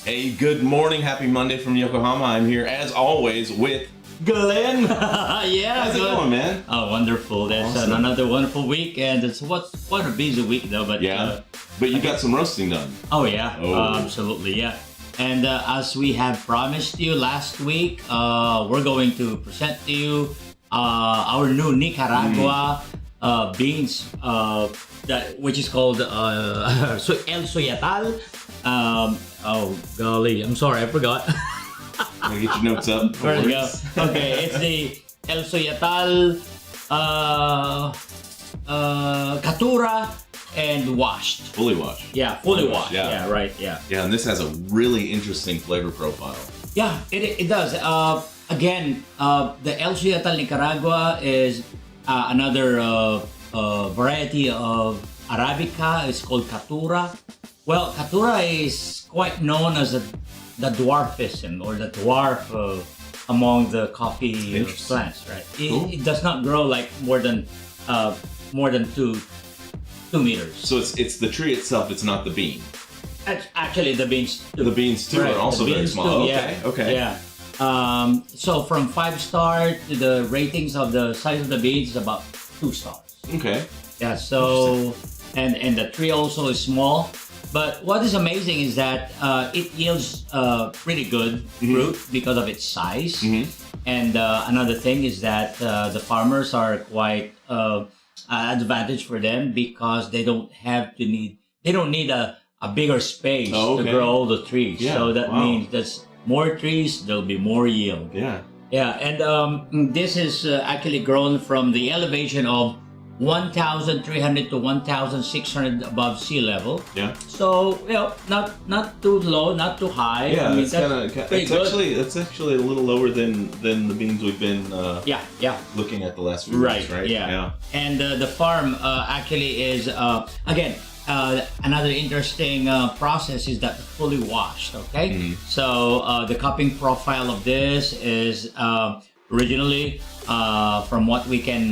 Hey, good morning. Happy Monday from Yokohama. I'm here as always with Glen. Yeah, How's it going, man? Oh, wonderful. That's Awesome. another wonderful week, and it's quite a busy week though. But Yeah, but you got some roasting done. oh yeah, Oh. absolutely, yeah. And as we have promised you last week, we're going to present to you our new Nicaragua beans, which is called El Suyatal. Oh golly, I'm sorry, I forgot. Get your notes up. There we go. Okay, it's the El Suyatal Caturra and washed. Fully washed. Yeah, fully washed. Yeah. Yeah, right. Yeah. Yeah, and this has a really interesting flavor profile. Yeah, it does. Again, the El Suyatal Nicaragua is another variety of Arabica. It's called Caturra. Well, Caturra is quite known as the dwarfism or the dwarf among the coffee plants, right? Cool. It does not grow like more than 2 meters. So it's the tree itself. It's not the bean. Actually, the beans too. The beans too Right, are also the very beans small. too, Okay. yeah. Okay. Yeah. So from 5-star to the ratings of the size of the beans is about 2 stars. Okay. Yeah. So and the tree also is small. But what is amazing is that it yields pretty good fruit because of its size. And another thing is that the farmers are quite advantage for them because they don't need a bigger space to grow all the trees. Yeah, So that wow. means that's more trees, there'll be more yield. Yeah. Yeah, and this is actually grown from the elevation of 1,300 to 1,600 above sea level. Yeah. So not too low, not too high. Yeah, I mean, it's kind of. It's actually a little lower than the beans we've been yeah. looking at the last few Right, weeks, right? yeah. And the farm actually is, again, another interesting process is that fully washed, okay? So the cupping profile of this is originally, from what we can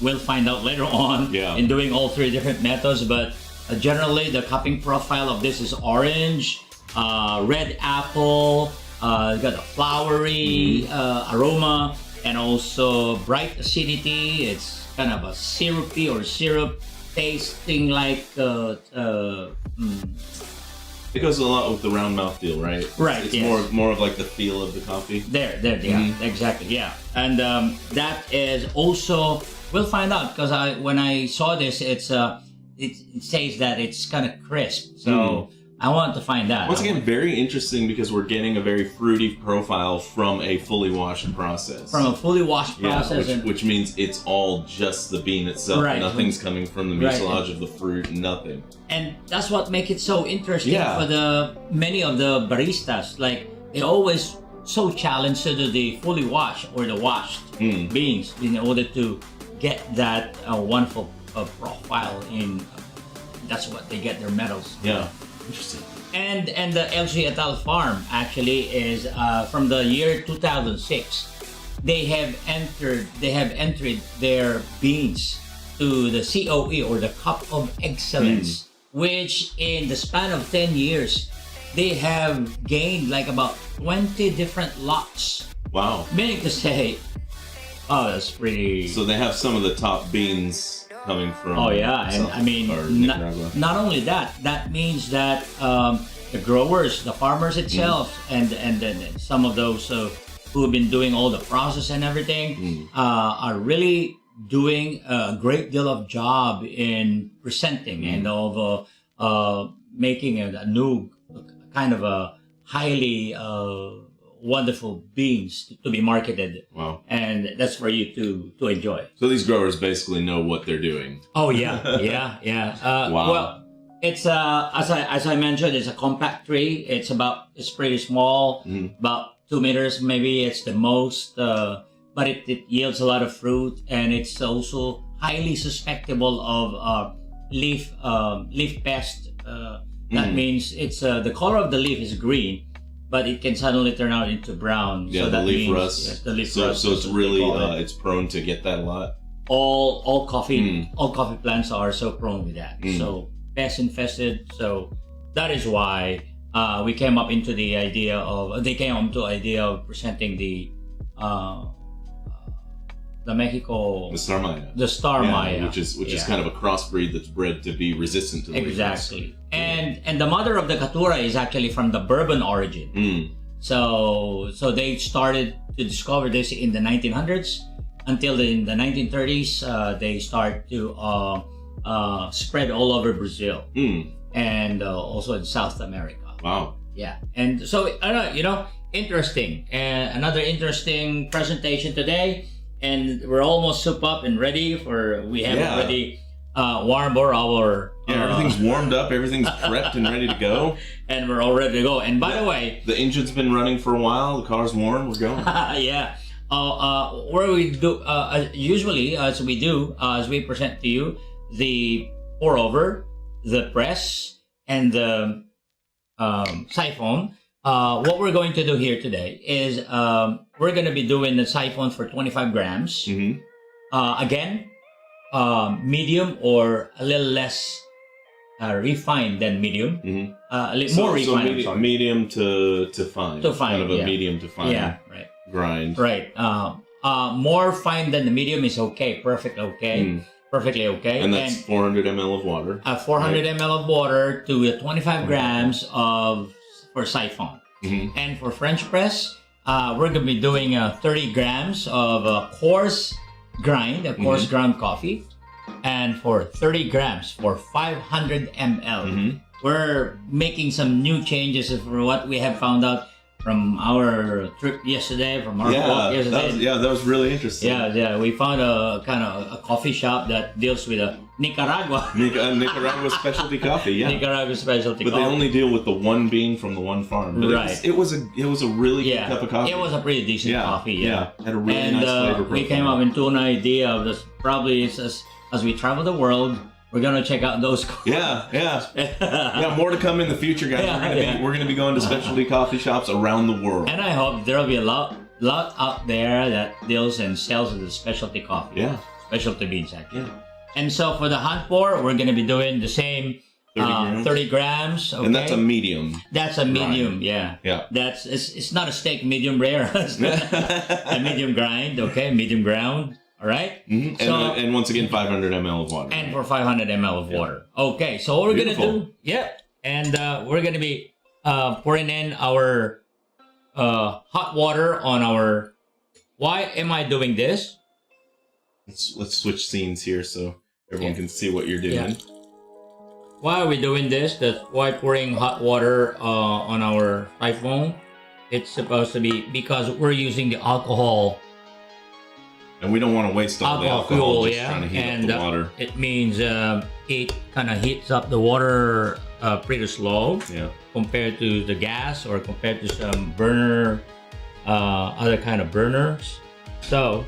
we'll find out later on in doing all 3 different methods, but generally the cupping profile of this is orange, red apple, got a flowery aroma, and also bright acidity. It's kind of a syrupy or syrup tasting like It goes a lot with the round mouthfeel, right? Right, It's yes. more of like the feel of the coffee. There, yeah, exactly, yeah. And that is also, we'll find out because when I saw this, it says that it's kind of crisp. So I wanted to find that. Once again, very interesting because we're getting a very fruity profile from a fully washed process. From a fully washed process. Which means it's all just the bean itself. Right. Nothing's coming from the Right. mucilage of the fruit, nothing. And that's what makes it so interesting Yeah. for many of the baristas. Like, they always so challenged to do the fully washed or the washed beans in order to get that wonderful profile in. That's what they get their medals. Yeah. Interesting. And the El Suyatal farm actually is from the year 2006. They have entered their beans to the COE or the Cup of Excellence, which in the span of 10 years they have gained like about 20 different lots. Wow. Meaning to say, oh, that's pretty. So they have some of the top beans coming from. Oh yeah, and I mean, not only that. That means that the growers, the farmers itself, and then some of those who have been doing all the process and everything, are really doing a great deal of job in presenting and of making a new kind of a highly wonderful beans to be marketed. Wow. And that's for you to enjoy. So these growers basically know what they're doing. Oh yeah, yeah. Wow. Well, it's as I mentioned, it's a compact tree. It's pretty small, about 2 meters maybe. It's the most, but it yields a lot of fruit, and it's also highly susceptible of leaf pest. That means it's the color of the leaf is green, but it can suddenly turn out into brown. Yeah, so the that leaf means, rust. Yes, the leaf so, rust. So it's really it's prone to get that a lot. All coffee plants are so prone with that. So pest infested. So that is why we came up into the idea of they came up to the idea of presenting the Mexico the Star Maya, Maya, which is kind of a crossbreed that's bred to be resistant to the exactly. And the mother of the Caturra is actually from the bourbon origin. So they started to discover this in the 1900s until in the 1930s they start to spread all over Brazil and also in South America. Wow. Yeah. And so interesting. Another interesting presentation today, and we're almost soup up and ready for. We have already warmed our. Everything's warmed up. Everything's prepped and ready to go. And we're all ready to go. And by the way, the engine's been running for a while. The car's warm. We're going. Yeah. Where we do usually as we present to you the pour over, the press, and the siphon. What we're going to do here today is we're going to be doing the siphon for 25 grams. Again, medium or a little less refined than medium. A little more refined. Medium to fine. To fine. Kind of a medium to fine. Yeah, right. Grind. Right. More fine than the medium is okay. Perfect. Okay. Perfectly okay. And that's 400 ml of water. 400 ml of water to 25 grams for siphon. And for French press, we're going to be doing 30 grams of coarse ground coffee. And for 30 grams for 500 ml. We're making some new changes for what we have found out from our trip yesterday, from our walk yesterday. That was really interesting. Yeah. We found a kind of a coffee shop that deals with Nicaragua. Nicaragua specialty coffee, yeah. Nicaragua specialty coffee. But they only deal with the one bean from the one farm. But right. It was a really good cup of coffee. It was a pretty decent coffee, yeah. Had a really nice flavor profile. We came up into an idea of this, probably as we travel the world, we're gonna check out those. Yeah. More to come in the future, guys. We're gonna be going to specialty coffee shops around the world. And I hope there'll be a lot out there that deals and sells the specialty coffee. Yeah. Specialty beans, actually. Yeah. And so for the hot pour, we're gonna be doing the same 30 grams. Okay? And that's a medium. That's a medium, yeah. It's not a steak medium rare. It's a medium grind, okay, medium ground. All right. And once again, 500 ml of water. And for 500 ml of water. Okay. So what we're gonna do? And we're gonna be pouring in our hot water on our. Why am I doing this? Let's switch scenes here so everyone can see what you're doing. Yeah. Why are we doing this? That's why pouring hot water on our siphon. It's supposed to be because we're using the alcohol. And we don't want to waste all the alcohol fuel, just trying to heat up the water. It means it kind of heats up the water pretty slow compared to the gas or compared to some burner, other kind of burners. So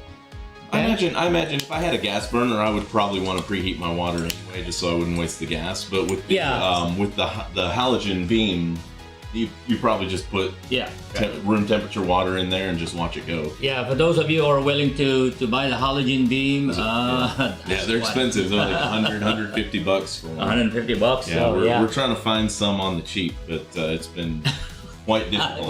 I imagine if I had a gas burner, I would probably want to preheat my water anyway, just so I wouldn't waste the gas. But with the halogen beam, you probably just put room temperature water in there and just watch it go. Yeah, for those of you who are willing to buy the halogen beam, they're expensive. They're like 100, 150 bucks for one. $150. Yeah, we're trying to find some on the cheap, but it's been quite difficult.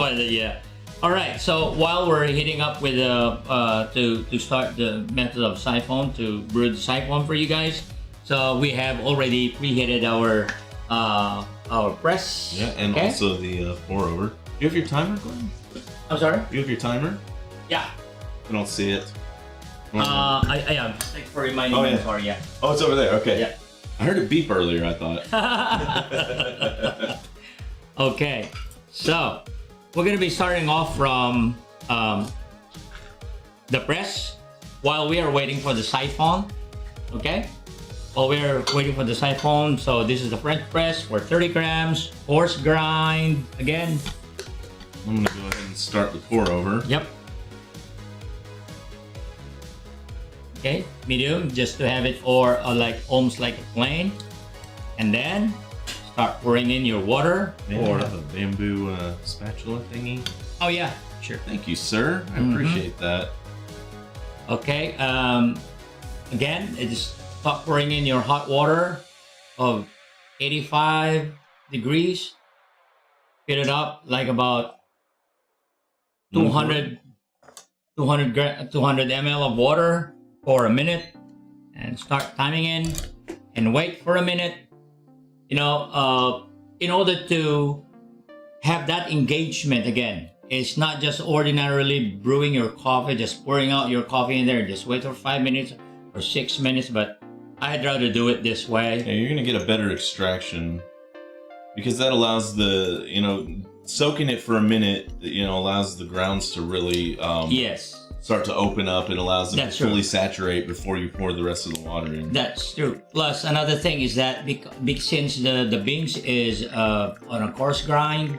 All right. So while we're heating up with to start the method of siphon to brew the siphon for you guys, so we have already preheated our press. Yeah, and also the pour over. Do you have your timer, Glenn? I'm sorry? Do you have your timer? Yeah. I don't see it. I am. Thanks for reminding me. Sorry, yeah. Oh, it's over there. Okay. Yeah. I heard it beep earlier, I thought. Okay. So, we're going to be starting off from the press while we are waiting for the siphon. Okay? While we're waiting for the siphon, so this is the French press for 30 grams, coarse grind. Again, I'm gonna go ahead and start the pour over. Yep. Okay, medium, just to have it for almost like a plain, and then start pouring in your water. Or a bamboo spatula thingy. Oh yeah, sure. Thank you, sir. I appreciate that. Okay. Again, it's start pouring in your hot water of 85 degrees. Fill it up like about 200 ml of water for a minute, and start timing in and wait for a minute. In order to have that engagement again, it's not just ordinarily brewing your coffee, just pouring out your coffee in there and just wait for 5 minutes or 6 minutes, but I'd rather do it this way. Yeah, you're gonna get a better extraction because that allows soaking it for a minute, allows the grounds to really start to open up and allows them to fully saturate before you pour the rest of the water in. That's true. Plus, another thing is that since the beans is on a coarse grind,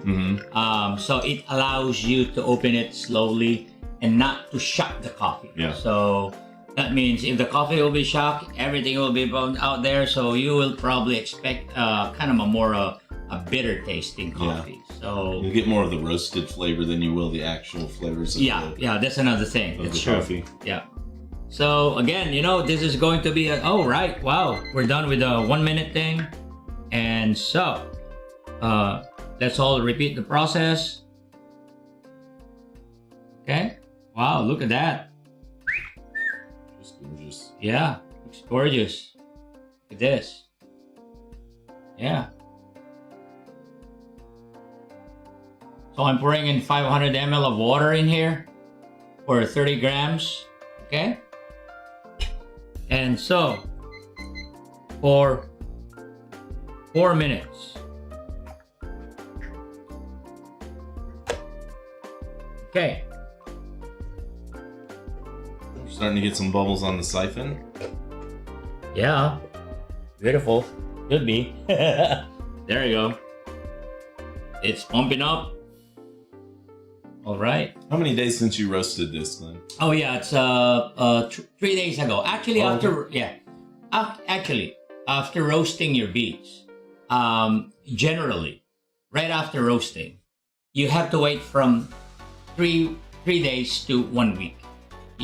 so it allows you to open it slowly and not to shock the coffee. Yeah. So that means if the coffee will be shocked, everything will be blown out there. So you will probably expect kind of a bitter tasting coffee. Yeah. So you'll get more of the roasted flavor than you will the actual flavors of that's another thing. It's true. Coffee. Yeah. So again, this is going to be wow, we're done with the 1 minute thing. And so let's all repeat the process. Okay. Wow, look at that. Just gorgeous. Yeah, looks gorgeous. Look at this. Yeah. So I'm pouring in 500 ml of water in here for 30 grams, okay? And so, for 4 minutes. Okay. You're starting to get some bubbles on the siphon. Yeah, beautiful. Could be. There you go. It's pumping up. All right. How many days since you roasted this, Glenn? Oh yeah, it's 3 days ago. Actually, after roasting your beans, generally, right after roasting, you have to wait from three days to 1 week.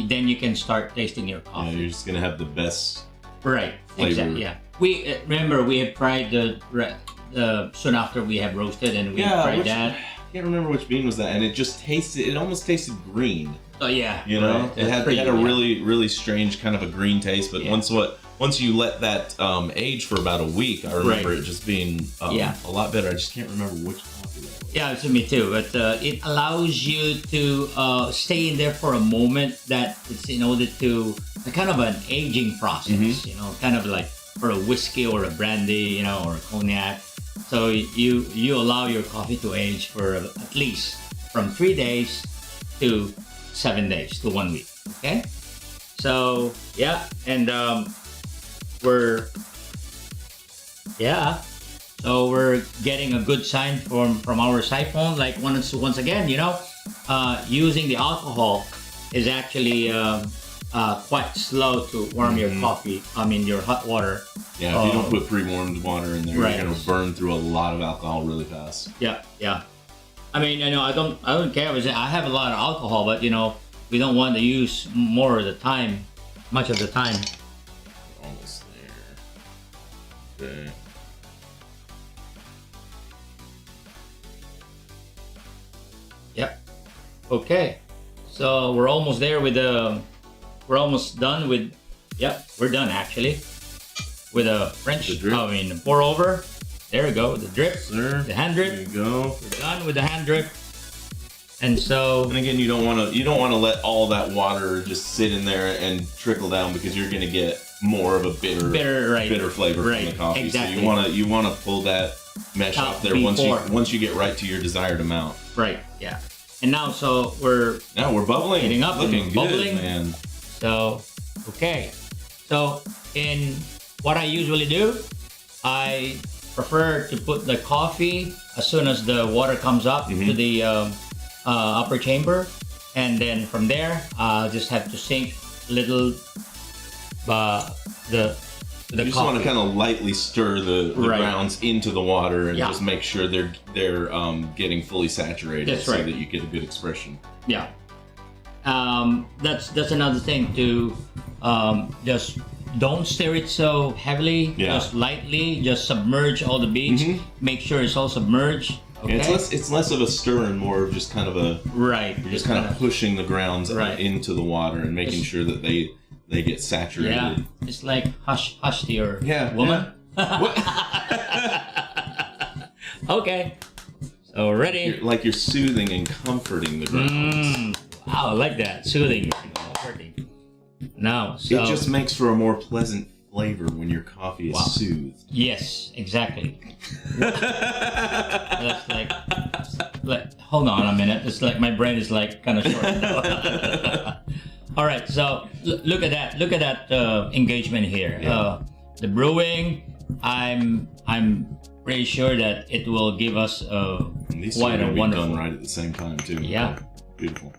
Then you can start tasting your coffee. Yeah, you're just gonna have the best flavor. Exactly. Yeah. We have tried the soon after we have roasted, and we tried that. I can't remember which bean was that, and it almost tasted green. Oh yeah. It had a really, really strange kind of a green taste, but once you let that age for about a week, I remember it just being a lot better. I just can't remember which coffee that was. Yeah, it's me too, but it allows you to stay in there for a moment, that it's in order to kind of an aging process, kind of like for a whiskey or a brandy, or a cognac. So you allow your coffee to age for at least from 3 days to 7 days to 1 week. Okay, so and we're getting a good sign from our siphon. Like once again, using the alcohol is actually quite slow to warm your coffee. Your hot water. Yeah, if you don't put pre-warmed water in there, you're gonna burn through a lot of alcohol really fast. Yeah. I don't care. I have a lot of alcohol, but we don't want to use much of the time. Almost there. Okay. Yep. Okay. So we're almost there with we're almost done with. Yep, we're done actually. With a French, pour over. There we go, the drip, the hand drip. There you go. We're done with the hand drip. And again, you don't want to let all that water just sit in there and trickle down, because you're going to get more of a bitter flavor from the coffee. Exactly. So you want to pull that mesh off there once you get right to your desired amount. Right. Yeah. And now we're bubbling, heating up, looking and bubbling, good, man. So okay. So in what I usually do, I prefer to put the coffee as soon as the water comes up to the upper chamber, and then from there, I'll just have to sink little the You just want to kind of lightly stir the grounds into the water and just make sure they're getting fully saturated, so that you get a good expression. Yeah. That's another thing to just don't stir it so heavily. Just lightly. Just submerge all the beans. Make sure it's all submerged. Okay. Yeah, it's less of a stir and more of just kind of a You're just kind of pushing the grounds into the water and making sure that they get saturated. Yeah, it's like hush to your woman. Okay, so ready. You're soothing and comforting the grounds. Wow, I like that, soothing and comforting. Now, so it just makes for a more pleasant flavor when your coffee is soothed. Yes, exactly. That's like, hold on a minute. It's like my brain is like kind of short. All right, so look at that. Look at that engagement here. Yeah. The brewing. I'm pretty sure that it will give us quite a wonderful. Done right at the same time too. Yeah. Beautiful.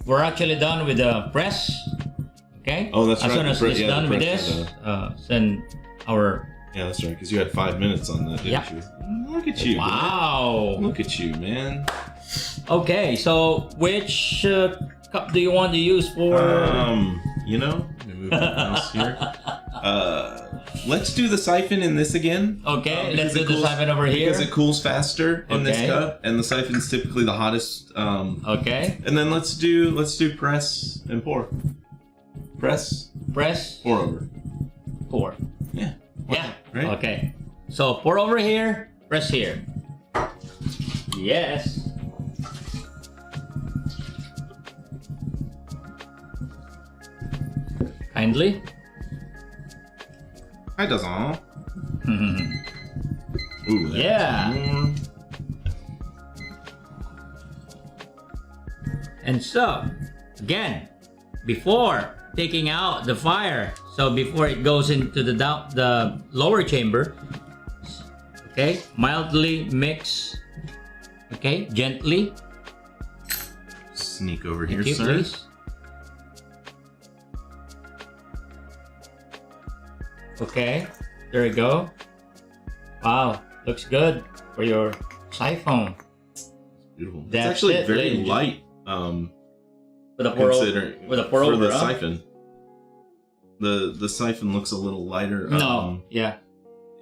We're actually done with the press. Okay. Oh, that's right. As soon as it's done with this, send our. Yeah, that's right. Because you had 5 minutes on that, didn't you? Look at you. Wow. Man. Look at you, man. Okay, so which cup do you want to use for? You know, let me move the mouse here. Let's do the siphon in this again. Okay, let's do the siphon over here. Because it cools faster in this cup, and the siphon's typically the hottest. Okay. And then let's do press and pour. Press. Pour over. Pour. Yeah. Yeah. Right. Okay. So pour over here. Press here. Yes. Kindly. Hi, doesn't. Ooh. Yeah. And so, again, before taking out the fire, so before it goes into the lower chamber, okay, mildly mix, okay, gently. Sneak over here, Thank you, sir. Please. Okay, there we go. Wow, looks good for your siphon. Beautiful. That's it's actually it, very light. With a pour for the siphon. The siphon looks a little lighter. Yeah.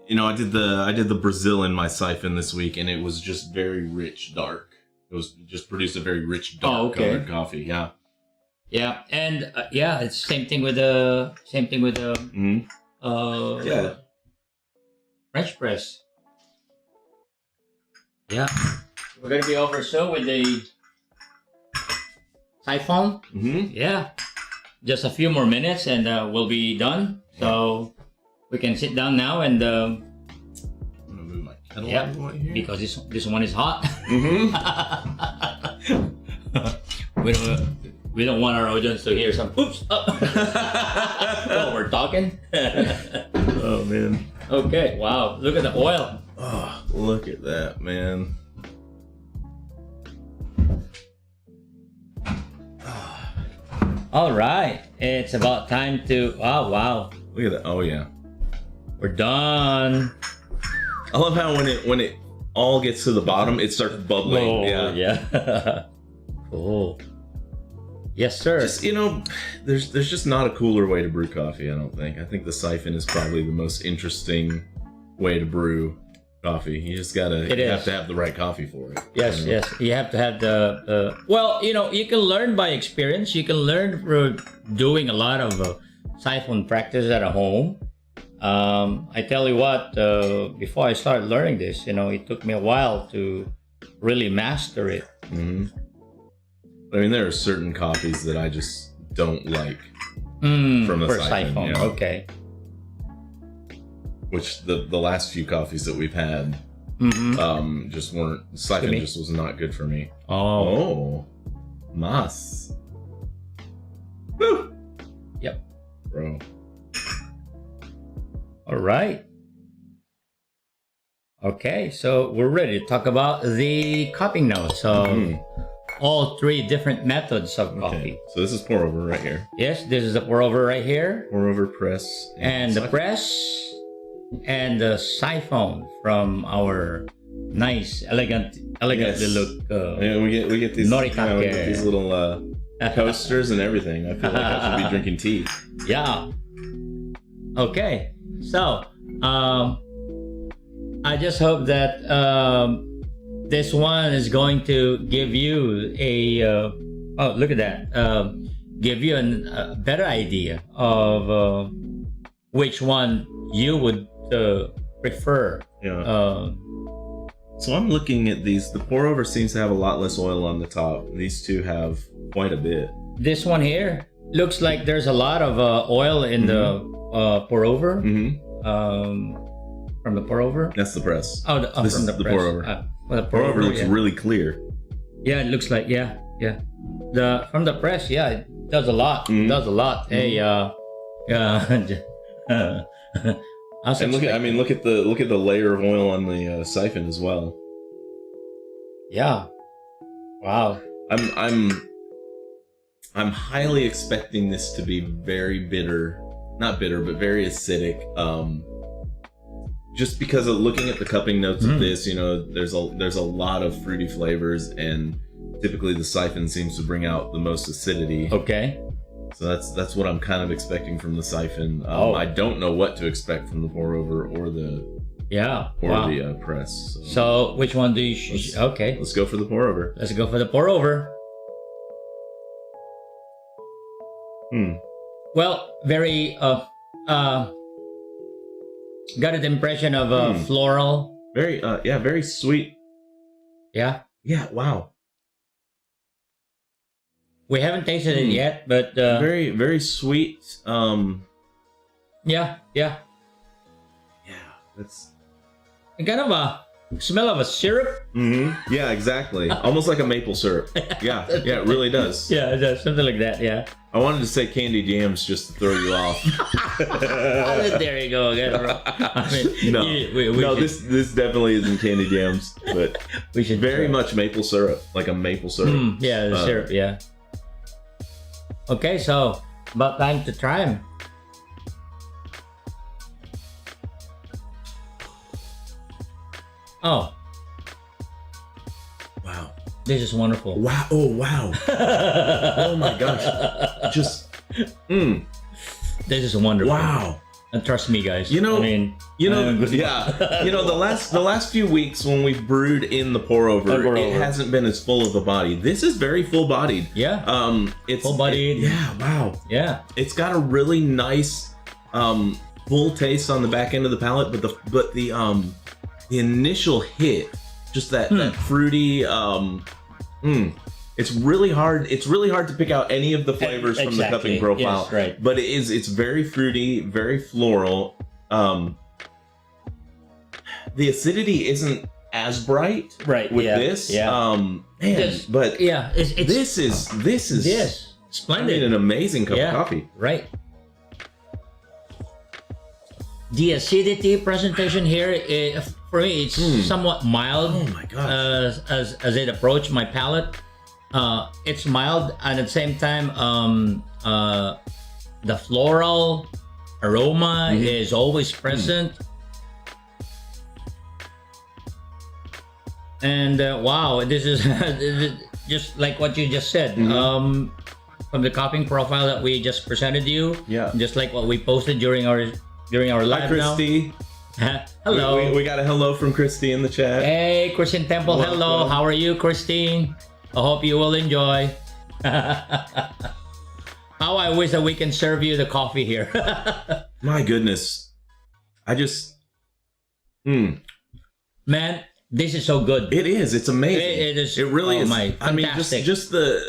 You know, I did the Brazil in my siphon this week, and it was just very rich, dark. It just produced a very rich, dark colored coffee. Yeah. Yeah, and it's same thing with the French press. Yeah, we're gonna be over soon with the siphon. Yeah, just a few more minutes and we'll be done. So we can sit down now and. I'm gonna move my kettle over here because this one is hot. We don't want our audience to hear some oops while we're talking. Oh man. Okay, wow, look at the oil. Oh, look at that, man. All right, it's about time to, oh wow. Look at that, oh yeah. We're done. I love how when it all gets to the bottom, it starts bubbling. Oh, yeah. Cool. Yes, sir. Just, you know, there's just not a cooler way to brew coffee, I don't think. I think the siphon is probably the most interesting way to brew coffee. You just have to have the right coffee for it. Yes, yes. You have to have the well, you know, you can learn by experience. You can learn through doing a lot of siphon practice at home. I tell you what, before I started learning this, you know, it took me a while to really master it. I mean, there are certain coffees that I just don't like from the siphon. Yeah. Okay. Which the last few coffees that we've had just weren't. Siphon just was not good for me. Oh, mas. Woo. Yep. Bro. All right. Okay, so we're ready to talk about the cupping now. So. All three different methods of coffee. Okay, so this is pour over right here. Yes, this is the pour over right here. Pour over, press, and the press, and the siphon from our nice, elegantly look. Yeah, we get these. Noritake. We get these little coasters and everything. I feel like I should be drinking tea. Yeah. Okay. So, I just hope that this one is going to give you a oh, look at that. Give you a better idea of which one you would prefer. Yeah. So I'm looking at these. The pour over seems to have a lot less oil on the top. These two have quite a bit. This one here looks like there's a lot of oil in the pour over. From the pour over. That's the press. Oh, this from is the pour over. Well, the pour over looks really clear. Yeah, it looks like yeah. The from the press, yeah, it does a lot. It does a lot. Hey, and look at the layer of oil on the siphon as well. Yeah. Wow. I'm highly expecting this to be very bitter, not bitter, but very acidic. Just because of looking at the cupping notes of this, there's a lot of fruity flavors, and typically the siphon seems to bring out the most acidity. Okay. So that's what I'm kind of expecting from the siphon. I don't know what to expect from the pour over or the the press. So which one do you? Okay. Let's go for the pour over. Let's go for the pour over. Well, very got an impression of floral. Very very sweet. Yeah. Yeah. Wow. We haven't tasted it yet, but very, very sweet. Yeah. That's kind of a smell of a syrup. Yeah, exactly. Almost like a maple syrup. Yeah, it really does. Yeah, it does. Something like that. Yeah. I wanted to say candied yams just to throw you off. There you go again, bro. I mean, no, this definitely isn't candied yams, but we should very much maple syrup, like a maple syrup. Yeah, the syrup. Yeah. Okay, so about time to try them. Oh. Wow. This is wonderful. Wow. Oh, wow. Oh my gosh. Just, This is wonderful. Wow. And trust me, guys. The last few weeks when we've brewed in the pour over, it hasn't been as full of a body. This is very full bodied. Yeah. It's full bodied. Yeah. Wow. Yeah. It's got a really nice, full taste on the back end of the palate, but the initial hit, just that fruity, It's really hard to pick out any of the flavors from the cupping profile. Yes, right. But it's very fruity, very floral. The acidity isn't as bright with this. Yeah. This is splendid. An amazing cup of coffee. Right. The acidity presentation here, for me, it's somewhat mild. Oh my gosh. As it approached my palate. It's mild, and at the same time, the floral aroma is always present. And wow, this is just like what you just said. From the cupping profile that we just presented you. Yeah. Just like what we posted during our live. Hi, Christy. Hello. We got a hello from Christy in the chat. Hey, Christine Temple. Welcome. Hello. How are you, Christine? I hope you will enjoy. How I wish that we can serve you the coffee here. My goodness. I just... Man, this is so good. It is. It's amazing. It is. It really is. Fantastic. I mean, just the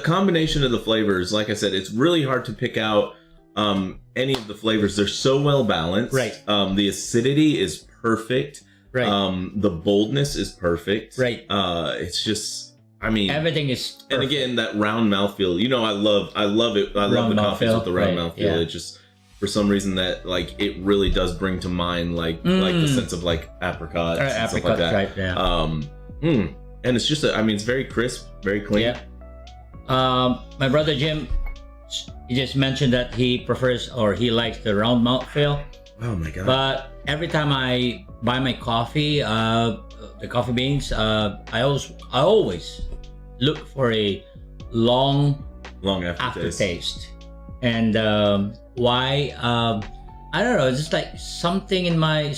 combination of the flavors, like I said, it's really hard to pick out any of the flavors. They're so well balanced. Right. The acidity is perfect. Right. The boldness is perfect. Right. It's just... I mean, everything is perfect. And again, that round mouthfeel. You know, I love it. I love the coffees with the round mouthfeel. Yeah. It just, for some reason, that like it really does bring to mind like the sense of like apricots and stuff like that. Right, yeah. And it's just, it's very crisp, very clean. Yeah. My brother Jim, he just mentioned that he prefers or he likes the round mouthfeel. Oh my god! But every time I buy my coffee, the coffee beans, I always look for a long Long aftertaste. And why? I don't know. It's just like something in my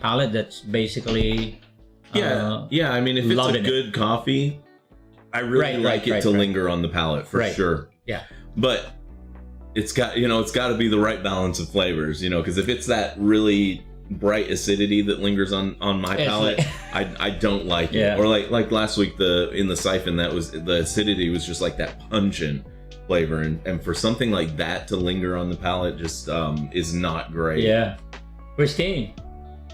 palate that's basically. Yeah. I mean, if it's a good coffee, I really like it to linger on the palate for sure. Yeah. But it's got to be the right balance of flavors, because if it's that really bright acidity that lingers on my palate, I don't like it. Or like last week in the siphon, that was the acidity was just like that pungent flavor, and for something like that to linger on the palate just is not great. Yeah. Christine,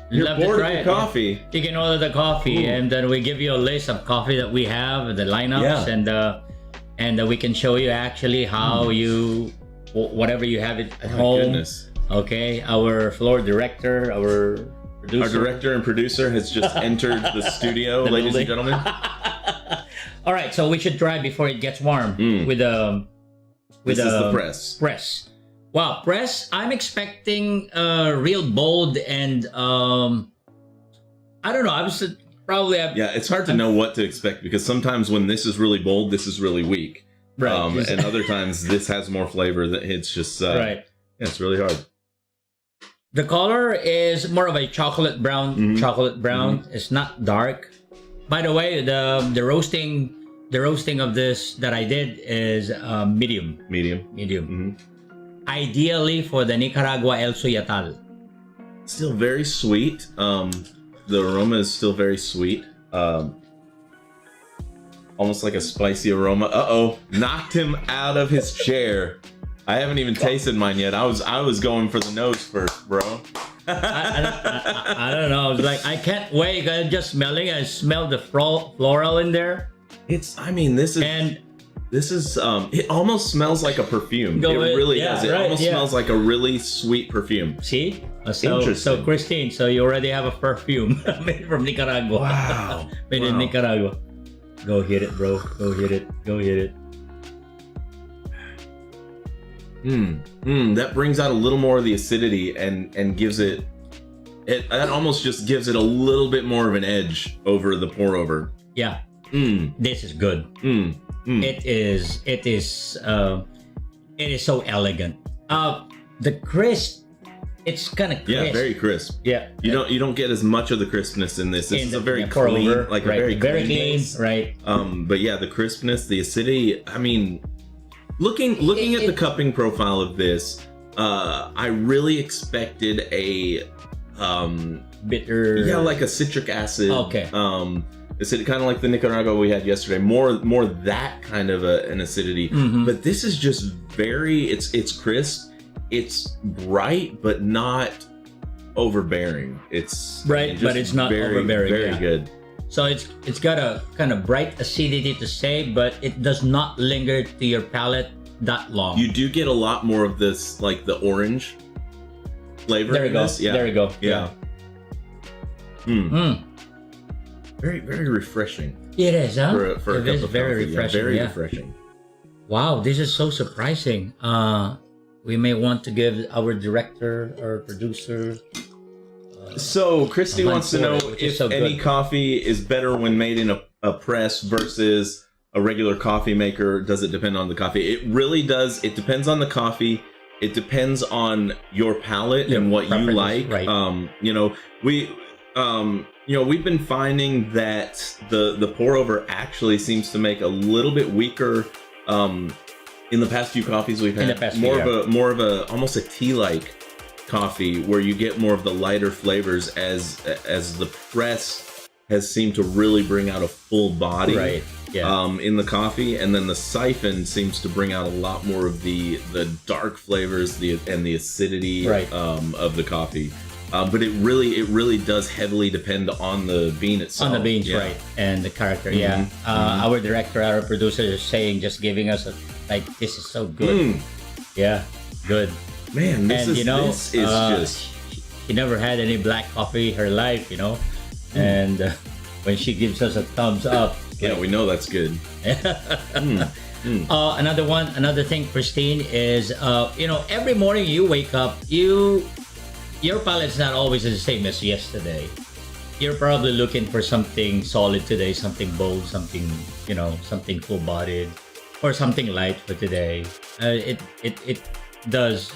you're bored of coffee. You can order the coffee, and then we give you a list of coffee that we have, the lineups, and we can show you actually how you whatever you have it at home. Goodness. Okay, our floor director, our producer. Our director and producer has just entered the studio, ladies and gentlemen. All right, so we should try before it gets warm with the press. Wow, press. I'm expecting real bold and I don't know. I was probably it's hard to know what to expect, because sometimes when this is really bold, this is really weak. Right. And other times this has more flavor. That it's just right. Yeah, it's really hard. The color is more of a chocolate brown. It's not dark. By the way, the roasting of this that I did is medium. Ideally for the Nicaragua El Suyatal. Still very sweet. The aroma is still very sweet. Almost like a spicy aroma. Knocked him out of his chair. I haven't even tasted mine yet. I was going for the nose first, bro. I don't know. I was like, I can't wait. I'm just smelling. I smell the floral in there. This is it almost smells like a perfume. It really does. It almost smells like a really sweet perfume. See? So Christine, so you already have a perfume made from Nicaragua. Wow. Made in Nicaragua. Go hit it, bro. Go hit it. That brings out a little more of the acidity and gives it that almost just gives it a little bit more of an edge over the pour over. Yeah. This is good. It is so elegant. The crisp, it's kind of crisp. Yeah, very crisp. Yeah. You don't get as much of the crispness in this. This is a very clean, a very clean base. Right. But yeah, the crispness, the acidity. I mean, looking at the cupping profile of this, I really expected a bitter. Yeah, like a citric acid. Okay. It's kind of like the Nicaragua we had yesterday. More that kind of an acidity. But this is just it's crisp. It's bright, but not overbearing. It's right, but it's not overbearing. Very good. So it's got a kind of bright acidity to say, but it does not linger to your palate that long. You do get a lot more of this, like the orange flavor. There we go. Yeah. There we go. Yeah. Very, very refreshing. It is, huh? For a cup of very coffee. refreshing. Very refreshing. Wow, this is so surprising. We may want to give our director or producer. So Christy wants to know if any coffee is better when made in a press versus a regular coffee maker. Does it depend on the coffee? It really does. It depends on the coffee. It depends on your palate and what you like. Right. We've been finding that the pour over actually seems to make a little bit weaker. In the past few coffees we've had, more of a almost a tea-like coffee where you get more of the lighter flavors as the press has seemed to really bring out a full body in the coffee, and then the siphon seems to bring out a lot more of the dark flavors and the acidity of the coffee. But it really does heavily depend on the bean itself. On the beans, right, and the character. Our director, our producer is saying, just giving us this is so good. Yeah, good. Man, this is just. She never had any black coffee her life, and when she gives us a thumbs up, we know that's good. Another thing, Christine, is every morning you wake up, your palate's not always the same as yesterday. You're probably looking for something solid today, something bold, something full-bodied. or something light for today. It does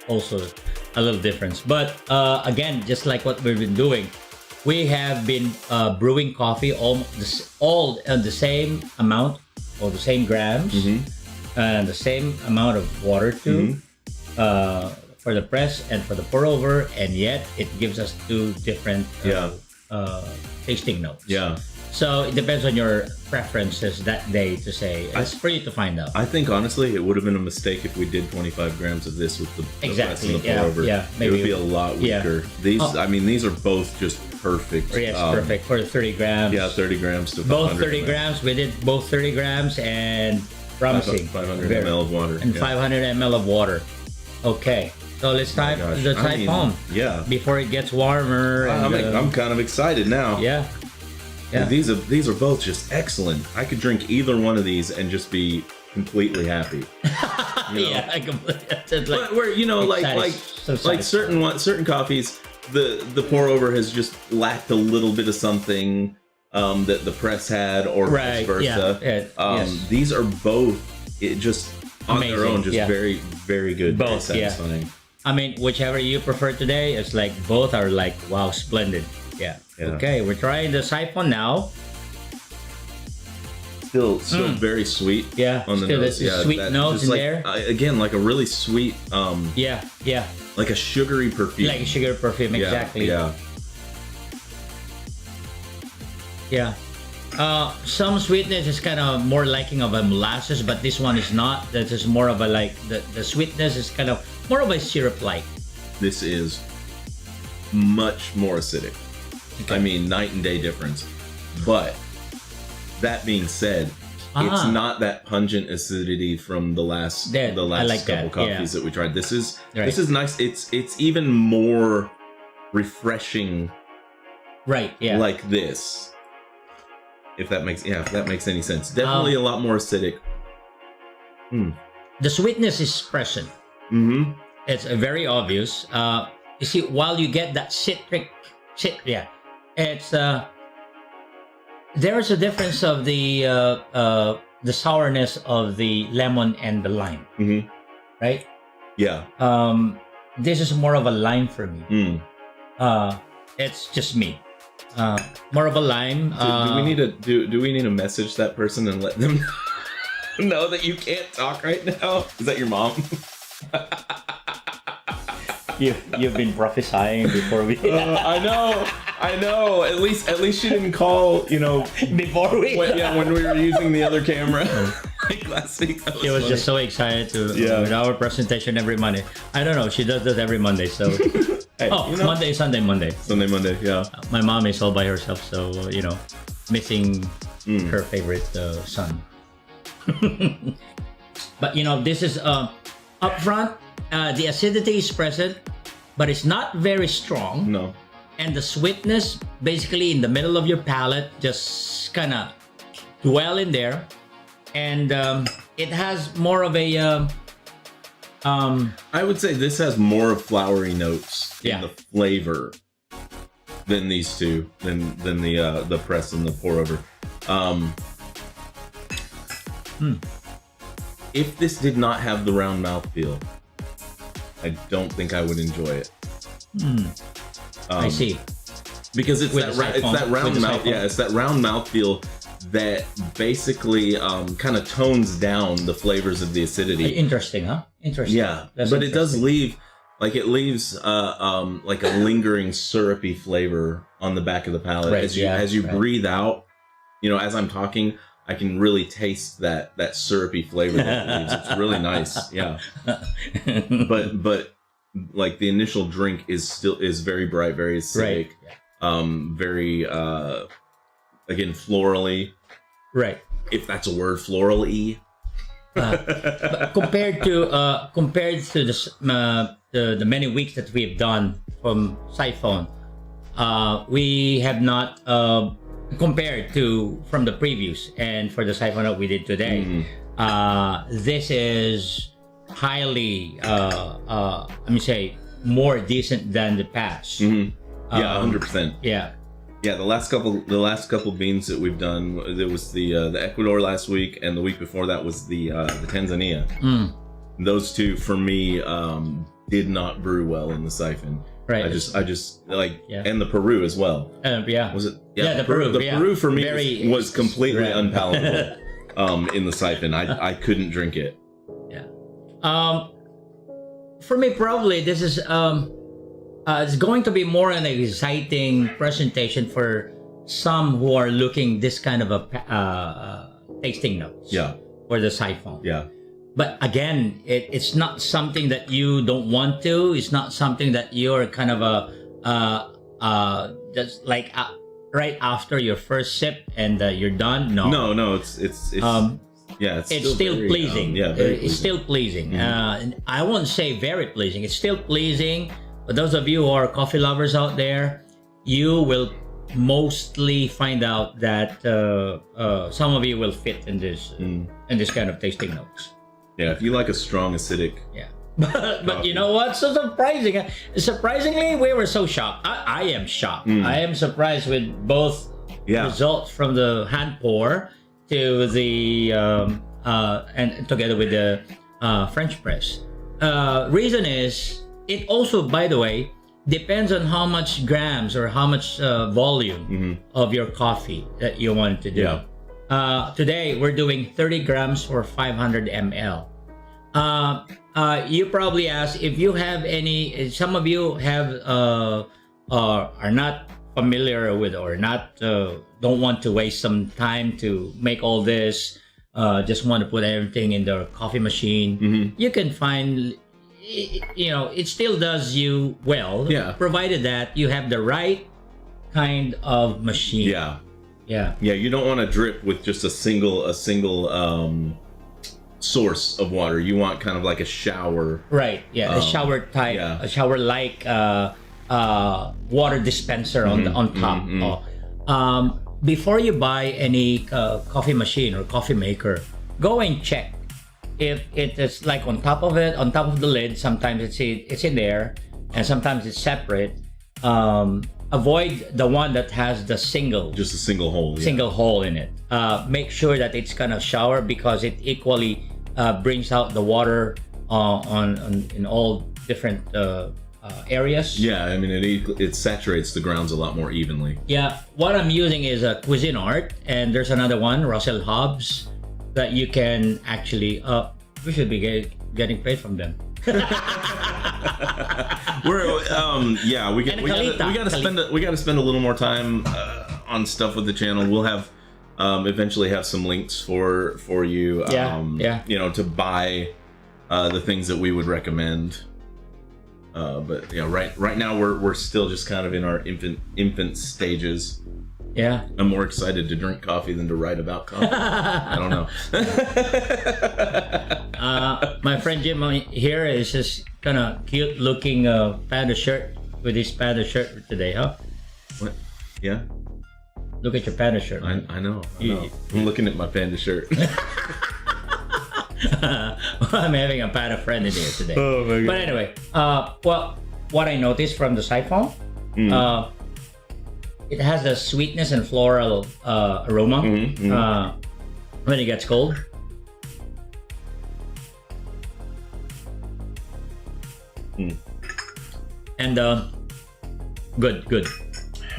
also a little difference. But again, just like what we've been doing, we have been brewing coffee all the same amount or the same grams and the same amount of water too for the press and for the pour over, and yet it gives us two different tasting notes. Yeah. So it depends on your preferences that day to say. It's for you to find out. I think honestly, it would have been a mistake if we did 25 grams of this with the press and the pour over. Yeah, maybe. It would be a lot weaker. These, I mean, these are both just perfect. Yes, perfect for 30 grams. Yeah, 30 grams to both 30 grams. We did both 30 grams and promising 500 ml of water. And 500 ml of water. Okay. So let's type the typhoon. Yeah. Before it gets warmer. I'm kind of excited now. Yeah. Yeah. These are both just excellent. I could drink either one of these and just be completely happy. You know? Yeah, I completely. But where like certain coffees, the pour over has just lacked a little bit of something that the press had, or vice versa. Yeah. These are both just on amazing. Their own, just very, very good. Both, very satisfying. Yeah. I mean, whichever you prefer today, it's like both are like wow, splendid. Yeah. Okay, we're trying the siphon now. Still very sweet. Yeah. On the nose. Sweet notes in there. Again, like a really sweet. Yeah. Like a sugary perfume. Like a sugar perfume, exactly. Yeah. Some sweetness is kind of more liking of a molasses, but this one is not. That is more of a like the sweetness is kind of more of a syrup-like. This is much more acidic. Okay. I mean, night and day difference. But that being said, it's not that pungent acidity from the last couple coffees that we tried. This is nice. It's even more refreshing. Right. Yeah. Like this. If that makes any sense. Definitely a lot more acidic. The sweetness is present. It's very obvious. You see, while you get that it's there is a difference of the sourness of the lemon and the lime, right? Yeah. This is more of a lime for me. It's just me. More of a lime. Do we need to message that person and let them know that you can't talk right now? Is that your mom? You've been prophesying before we. I know. At least she didn't call. Before we. When we were using the other camera. Like last week. She was just so excited with our presentation every Monday. I don't know. She does that every Monday. So. Hey, Monday, Sunday, Monday. Sunday, Monday. Yeah. My mom is all by herself, so missing her favorite son. But this is up front. The acidity is present, but it's not very strong. No. And the sweetness, basically in the middle of your palate, just kind of dwell in there. And it has more of a... I would say this has more of flowery notes in the flavor than these two, than the press and the pour over. If this did not have the round mouthfeel, I don't think I would enjoy it. I see. Because it's that round mouth. Yeah, it's that round mouthfeel that basically kind of tones down the flavors of the acidity. Interesting, huh? Interesting. Yeah, but it does leave like a lingering syrupy flavor on the back of the palate. Right, as you breathe out. As I'm talking, I can really taste that syrupy flavor that it leaves. It's really nice. Yeah. But like the initial drink is very bright, very acidic. Right. Very again florally. Right. If that's a word, floral-y. But compared to the many weeks that we've done from Siphon, we have not compared to from the previews and for the Siphon that we did today. This is highly, let me say, more decent than the past. Yeah, 100%. Yeah. Yeah, the last couple beans that we've done, there was the Ecuador last week, and the week before that was the Tanzania. Those two for me did not brew well in the siphon. Right. I just like, and the Peru as well. Was it? Yeah, the Peru. The Peru for me was completely unpalatable. In the siphon, I couldn't drink it. Yeah. For me, probably this is it's going to be more an exciting presentation for some who are looking this kind of a tasting notes. Yeah. For the siphon. Yeah. But again, it's not something that you don't want to. It's not something that you're kind of just like right after your first sip and you're done. No. It's still very, pleasing. It's still pleasing. And I won't say very pleasing. It's still pleasing. But those of you who are coffee lovers out there, you will mostly find out that some of you will fit in this kind of tasting notes. Yeah, if you like a strong acidic. Yeah. But you know what? So surprisingly, we were so shocked. I am shocked. I am surprised with both results from the hand pour to the and together with the French press. Reason is, it also, by the way, depends on how much grams or how much volume of your coffee that you want to do. Yeah. Today, we're doing 30 grams for 500 ml. You probably ask if you have any, some of you have are not familiar with or not don't want to waste some time to make all this, just want to put everything in the coffee machine. You can find, it still does you well, provided that you have the right kind of machine. Yeah, you don't want to drip with just a single source of water. You want kind of like a shower. Right, a shower type, a shower like water dispenser on top. Before you buy any coffee machine or coffee maker, go and check if it is like on top of the lid. Sometimes it's in there, and sometimes it's separate. Avoid the one that has the single hole in it. Make sure that it's kind of shower, because it equally brings out the water in all different areas. Yeah, I mean it saturates the grounds a lot more evenly. Yeah, what I'm using is a Cuisinart, and there's another one, Russell Hobbs, that you can actually. We should be getting paid from them. We gotta spend a little more time on stuff with the channel. We'll have eventually have some links for you. To buy the things that we would recommend. But right now we're still just kind of in our infant stages. Yeah, I'm more excited to drink coffee than to write about coffee. I don't know. My friend Jim here is just kind of cute looking panda shirt with his panda shirt today, huh? What? Yeah. Look at your panda shirt. I know. I'm looking at my panda shirt. I'm having a panda friend in here today. Oh my God. But anyway, what I noticed from the siphon, it has the sweetness and floral aroma when it gets cold. And good.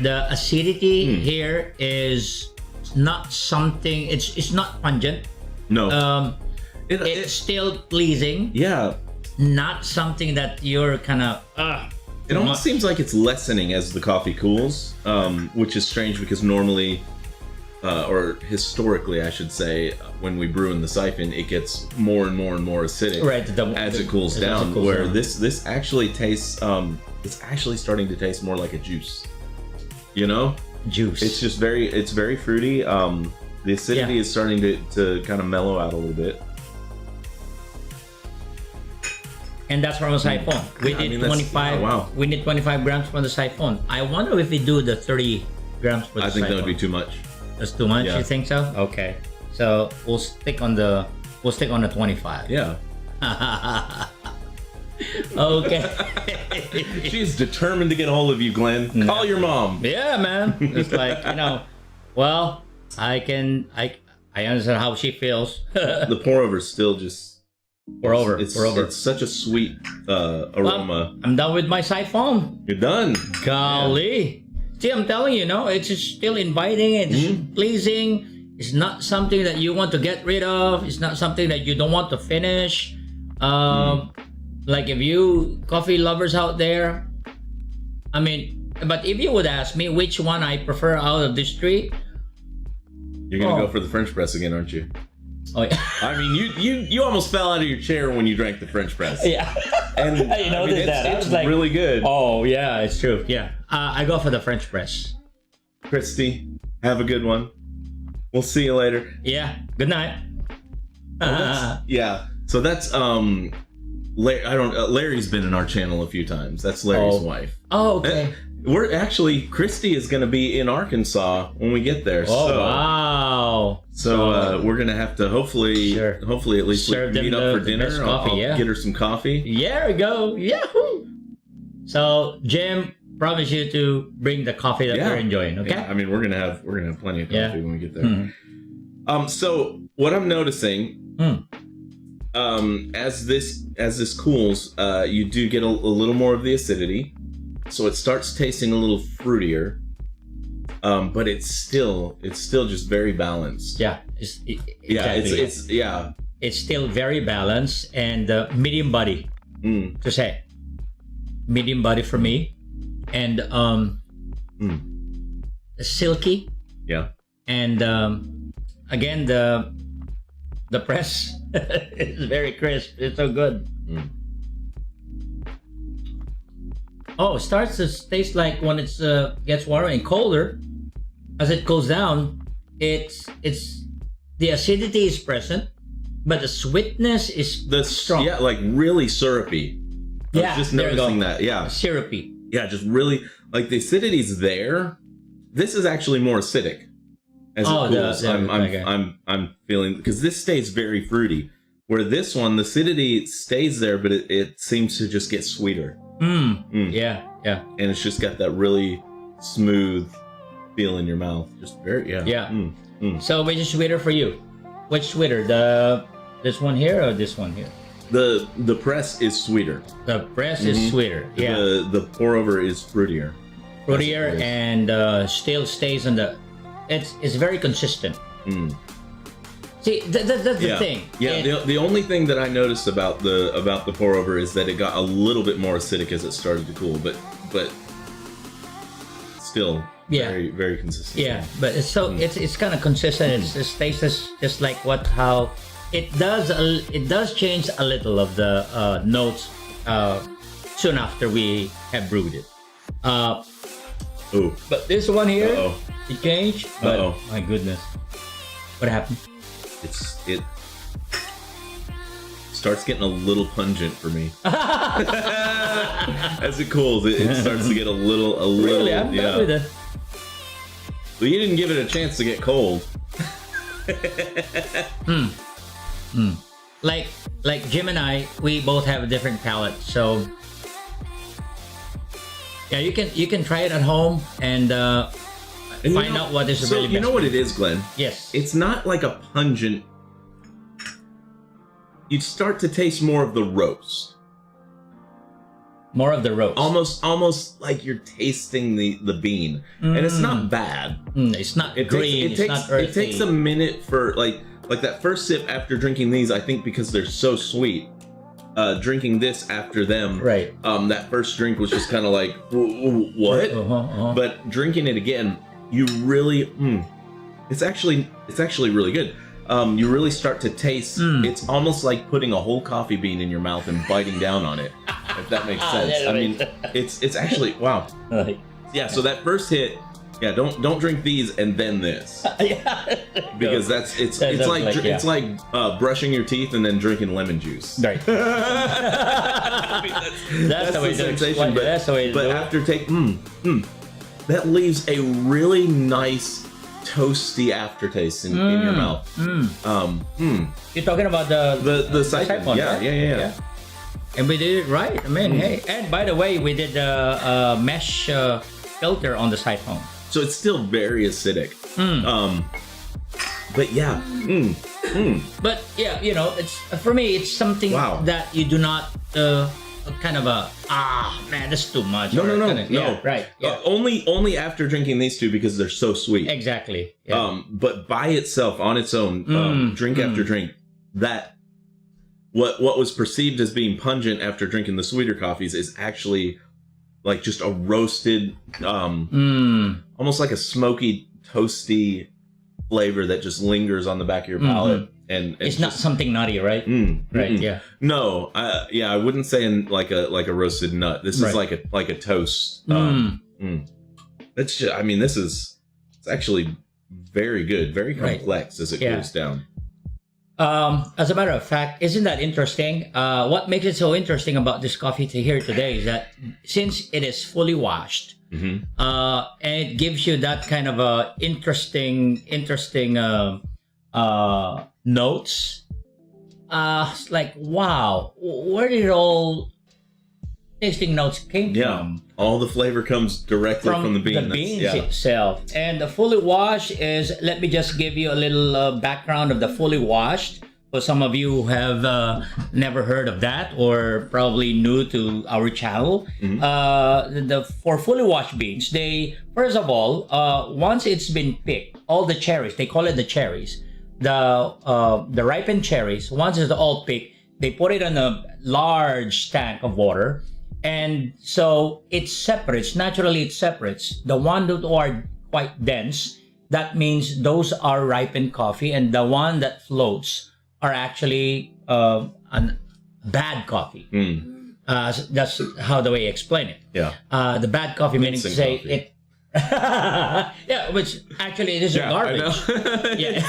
The acidity here is not something. It's not pungent. No. It's still pleasing. Yeah. Not something that you're kind of. It almost seems like it's lessening as the coffee cools, which is strange because normally, or historically, I should say, when we brew in the siphon, it gets more and more and more acidic as it cools down. Where this actually tastes, it's actually starting to taste more like a juice. Juice. It's just very fruity. The acidity is starting to kind of mellow out a little bit. And that's from a siphon. We need 25. Wow. We need 25 grams from the siphon. I wonder if we do the 30 grams for the siphon. I think that would be too much. That's too much. Yeah. You think so? Okay. So we'll stick on the 25. Yeah. Okay. She's determined to get a hold of you, Glenn. Call your mom. Yeah, man. It's like, well, I understand how she feels. The pour over's still just pour over. It's such a sweet aroma. Well, I'm done with my siphon. You're done. Golly. Yeah. See, I'm telling you, it's just still inviting. It's pleasing. It's not something that you want to get rid of. It's not something that you don't want to finish. Like if you coffee lovers out there, but if you would ask me which one I prefer out of these three, you're gonna go for the French press again, aren't you? Oh yeah. You almost fell out of your chair when you drank the French press. Yeah. And it's like, really good. Oh yeah, it's true. Yeah. I go for the French press. Christy, have a good one. We'll see you later. Yeah. Good night. Yeah. So that's Larry's been in our channel a few times. That's Larry's wife. Oh, okay. We're actually, Christy is going to be in Arkansas when we get there. Oh, wow. So we're going to have to hopefully at least meet up for dinner. I'll get her some coffee. There we go. Yahoo! So Jim, promise you to bring the coffee that we're enjoying, okay? Yeah, we're gonna have plenty of coffee when we get there. So what I'm noticing, as this cools, you do get a little more of the acidity, so it starts tasting a little fruitier, but it's still just very balanced. Yeah, it's still very balanced and medium body. To say, medium body for me. And silky. Yeah. And again, the press is very crisp. It's so good. Oh, it starts to taste like when it's gets warmer and colder. As it cools down, it's the acidity is present, but the sweetness is strong. Yeah, like really syrupy. I was just noticing that. Yeah. Syrupy. Yeah, just really, like the acidity's there. This is actually more acidic. As it cools, I'm feeling, because this stays very fruity. Where this one, the acidity stays there, but it seems to just get sweeter. Yeah. And it's just got that really smooth feel in your mouth. Just very, So which is sweeter for you? Which sweeter? This one here or this one here? The press is sweeter. The press is sweeter. Yeah. The pour over is fruitier. And still stays on the. It's very consistent. See, that's the thing. Yeah. The only thing that I noticed about the pour over is that it got a little bit more acidic as it started to cool, but still very, very consistent. Yeah, but it's kind of consistent. It tastes just like how. It does change a little of the notes soon after we have brewed it. But this one here, it changed. But my goodness, what happened? It starts getting a little pungent for me. As it cools, it starts to get a little. Really, I'm done with it. Well, you didn't give it a chance to get cold. Like Jim and I, we both have a different palate, so yeah, you can try it at home and find out what is really best. You know what it is, Glenn? Yes. It's not like a pungent. You start to taste more of the roast. More of the roast. Almost like you're tasting the bean, and it's not bad. It's not green. It's not earthy. It takes a minute for like that first sip after drinking these. I think because they're so sweet. Drinking this after them, right? That first drink was just kind of like what? But drinking it again, you really, it's actually really good. You really start to taste. It's almost like putting a whole coffee bean in your mouth and biting down on it. If that makes sense. I mean, it's actually wow. Yeah. So that first hit. Yeah, don't drink these and then this. Because it's like brushing your teeth and then drinking lemon juice. Right. I mean, that's the sensation. That's the way to do it. But after that leaves a really nice toasty aftertaste in your mouth. You're talking about the siphon. Yeah. And we did it right. I mean, hey. And by the way, we did a mesh filter on the siphon. So it's still very acidic. But yeah. But yeah, you know, it's for me, it's something that you do not kind of man, that's too much. No. Yeah, right. Yeah. Only after drinking these two because they're so sweet. Exactly. Yeah. But by itself, on its own, drink after drink, that what was perceived as being pungent after drinking the sweeter coffees is actually like just a roasted, almost like a smoky, toasty flavor that just lingers on the back of your palate. And it's not something nutty, right? Right. Yeah. No. I wouldn't say in like a roasted nut. This is like a toast. It's just. I mean, it's actually very good, very complex as it goes down. As a matter of fact, isn't that interesting? What makes it so interesting about this coffee here today is that since it is fully washed, and it gives you that kind of interesting notes. Like, wow, where did all tasting notes came from? All the flavor comes directly from the bean. The beans itself. And the fully washed is, let me just give you a little background of the fully washed. For some of you who have never heard of that or probably new to our channel, for fully washed beans, they, first of all, once it's been picked, all the cherries, they call it the cherries, the ripened cherries, once it's all picked, they put it in a large tank of water. And so it separates, naturally it separates. The one that are quite dense, that means those are ripened coffee, and the one that floats are actually bad coffee. That's how the way I explain it. Yeah. The bad coffee meaning to say coffee. It. Yeah, which actually it is garbage. Yeah,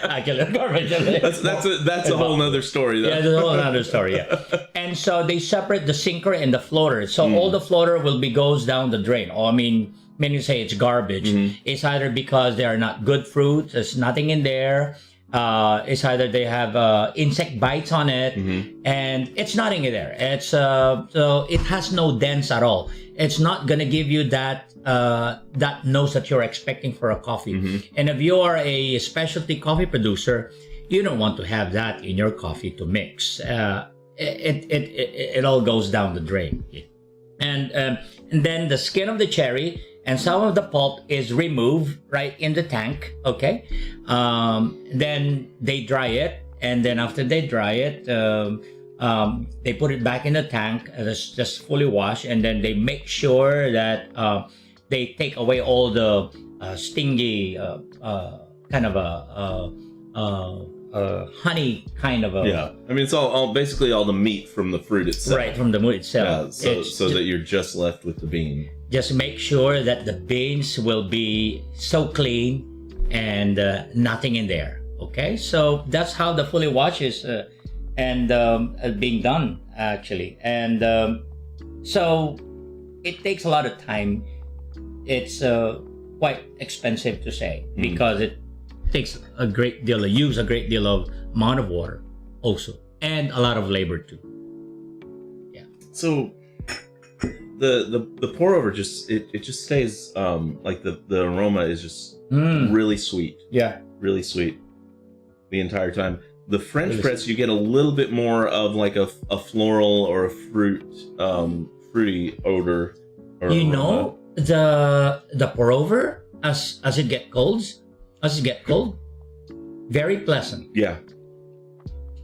actually garbage. That's a whole nother story. Though. Yeah, that's a whole other story. Yeah, and so they separate the sinker and the floater. So all the floater will goes down the drain. Or I mean, when you say it's garbage, it's either because they are not good fruits. There's nothing in there. It's either they have insect bites on it, and it's nothing in there. It's so it has no dents at all. It's not gonna give you that nose that you're expecting for a coffee. And if you are a specialty coffee producer, you don't want to have that in your coffee to mix. It all goes down the drain. And then the skin of the cherry and some of the pulp is removed right in the tank. Okay, then they dry it, and then after they dry it, they put it back in the tank, just fully washed, and then they make sure that they take away all the stingy kind of honey kind of I mean, it's all basically all the meat from the fruit itself. Right, from the fruit itself. Yeah, so that you're just left with the bean. Just make sure that the beans will be so clean and nothing in there. Okay, so that's how the fully wash is being done actually, and so it takes a lot of time. It's quite expensive to say because it takes a great deal of amount of water also, and a lot of labor too. Yeah. So the pour over just it just stays like the aroma is just really sweet. Yeah. Really sweet the entire time. The French press, you get a little bit more of like a floral or a fruity odor. Or you know, the pour over as it get cold, very pleasant. Yeah.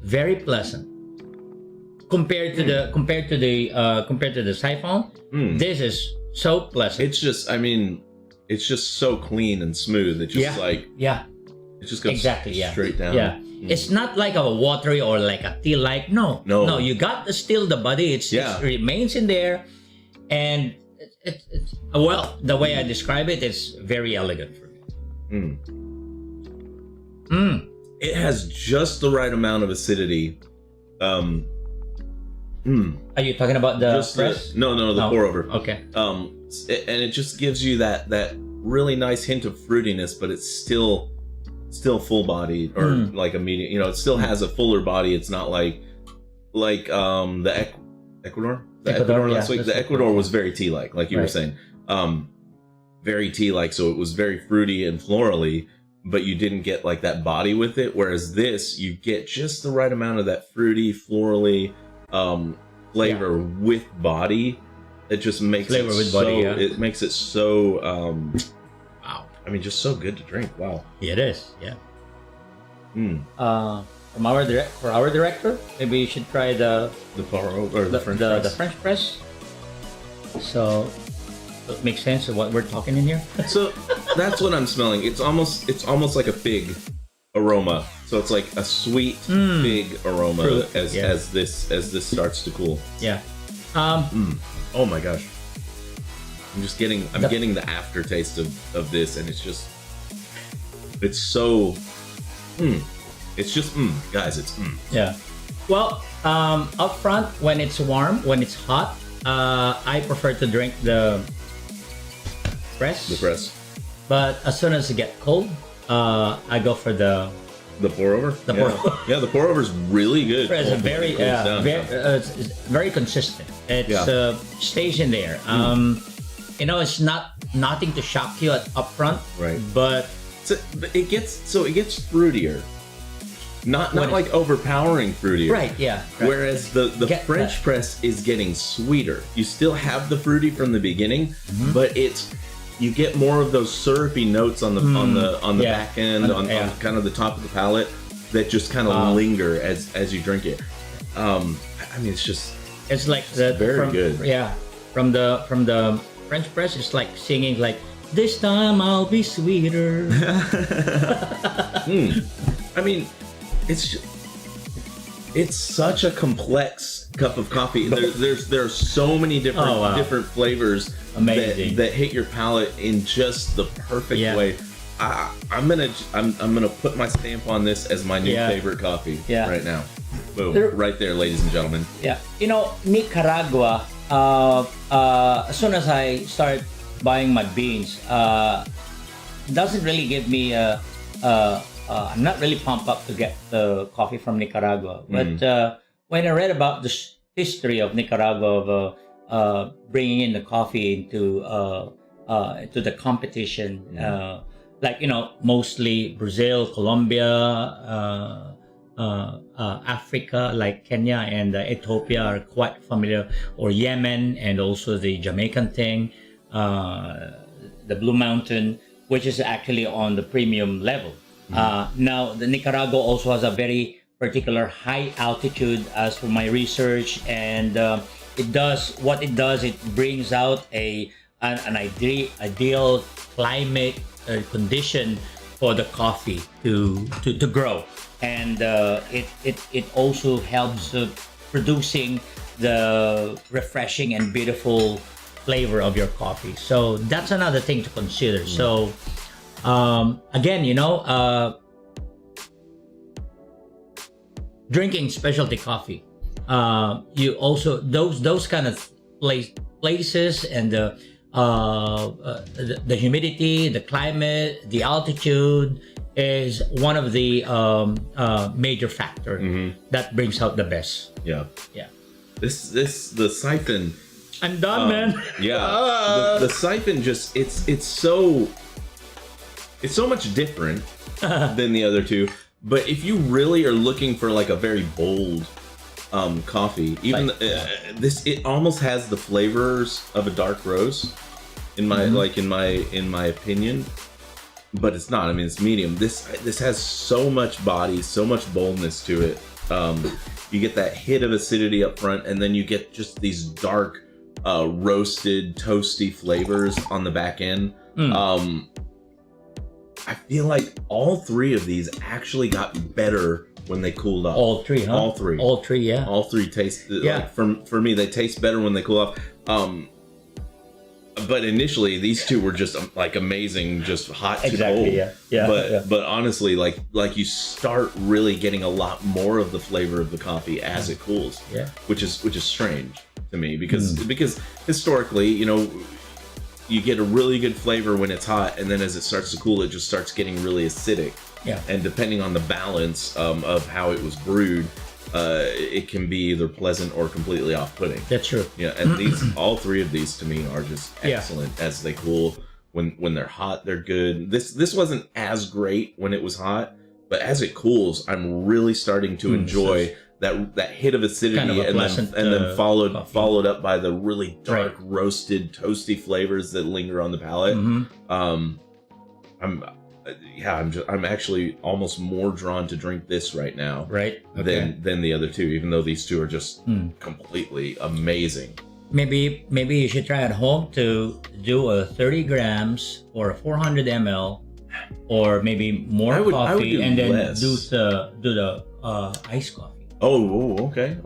Very pleasant. Compared to the siphon, this is so pleasant. It's just, I mean, it's just so clean and smooth. It's just it just goes straight down. Yeah. It's not like a watery or like a tea like. No. You got still the body. It remains in there, and it's well, the way I describe it is very elegant for me. It has just the right amount of acidity. Are you talking about the press? No, the pour over. Okay. And it just gives you that really nice hint of fruitiness, but it's still full bodied or like a medium. You know, it still has a fuller body. It's not like like the Ecuador last week. The Ecuador was very tea-like you were saying. Very tea-like, so it was very fruity and florally, but you didn't get like that body with it. Whereas this, you get just the right amount of that fruity, florally flavor with body. It just makes it makes it so wow. I mean, just so good to drink. Wow. Yeah, it is. Yeah. From our director, maybe you should try the French press. So it makes sense of what we're talking in here. So that's what I'm smelling. It's almost like a fig aroma. So it's like a sweet fig aroma as this starts to cool. Yeah. Oh my gosh. I'm getting the aftertaste of this, and it's so guys, it's Yeah. Well, up front, when it's warm, when it's hot, I prefer to drink the press. The press. But as soon as it gets cold, I go for the pour over. The pour over. Yeah, the pour over is really good. It's it's very consistent. It stays in there. It's nothing to shock you up front. Right. But it gets fruitier. Not like overpowering fruitier. Right, yeah. Right. Whereas the French press is getting sweeter. You still have the fruity from the beginning, but you get more of those syrupy notes on the back end, on kind of the top of the palate that just kind of linger as you drink it. I mean, it's like very good. Yeah, from the French press, it's like singing like, "This time I'll be sweeter." I mean, it's such a complex cup of coffee. There are so many different flavors that hit your palate in just the perfect way. I'm gonna put my stamp on this as my new favorite coffee right now. Boom, right there, ladies and gentlemen. Yeah, Nicaragua. As soon as I start buying my beans, doesn't really give me I'm not really pumped up to get the coffee from Nicaragua. But when I read about the history of Nicaragua of bringing in the coffee into the competition, mostly Brazil, Colombia, Africa, like Kenya and Ethiopia are quite familiar, or Yemen, and also the Jamaican thing, the Blue Mountain, which is actually on the premium level. Now, the Nicaragua also has a very particular high altitude, as for my research, and it brings out an ideal climate condition for the coffee to grow, and it also helps producing the refreshing and beautiful flavor of your coffee. So that's another thing to consider. So again, drinking specialty coffee, you also those kind of places, and the humidity, the climate, the altitude is one of the major factor that brings out the best. Yeah. The siphon. I'm done, man. Yeah. The siphon it's so much different than the other two. But if you really are looking for like a very bold coffee, even it almost has the flavors of a dark roast in my in my opinion. But it's not. I mean, it's medium. This has so much body, so much boldness to it. You get that hit of acidity up front, and then you get just these dark roasted, toasty flavors on the back end. I feel like all three of these actually got better when they cooled off. All three, huh? All three, yeah. All three taste. Like, for me, they taste better when they cool off. But initially, these two were just like amazing, just hot to cold. But honestly, like you start really getting a lot more of the flavor of the coffee as it cools. Yeah. Which is strange to me because historically, you get a really good flavor when it's hot, and then as it starts to cool, it just starts getting really acidic. Yeah. And depending on the balance of how it was brewed, it can be either pleasant or completely off-putting. That's true. Yeah, and all three of these to me are just excellent as they cool. When they're hot, they're good. This wasn't as great when it was hot, but as it cools, I'm really starting to enjoy that hit of acidity, kind of and then followed up by the really dark roasted toasty flavors that linger on the palate. I'm actually almost more drawn to drink this right now, than the other two, even though these two are just completely amazing. Maybe you should try at home to do a 30 grams or a 400 ml, or maybe more coffee, and then do the iced coffee. Oh, okay.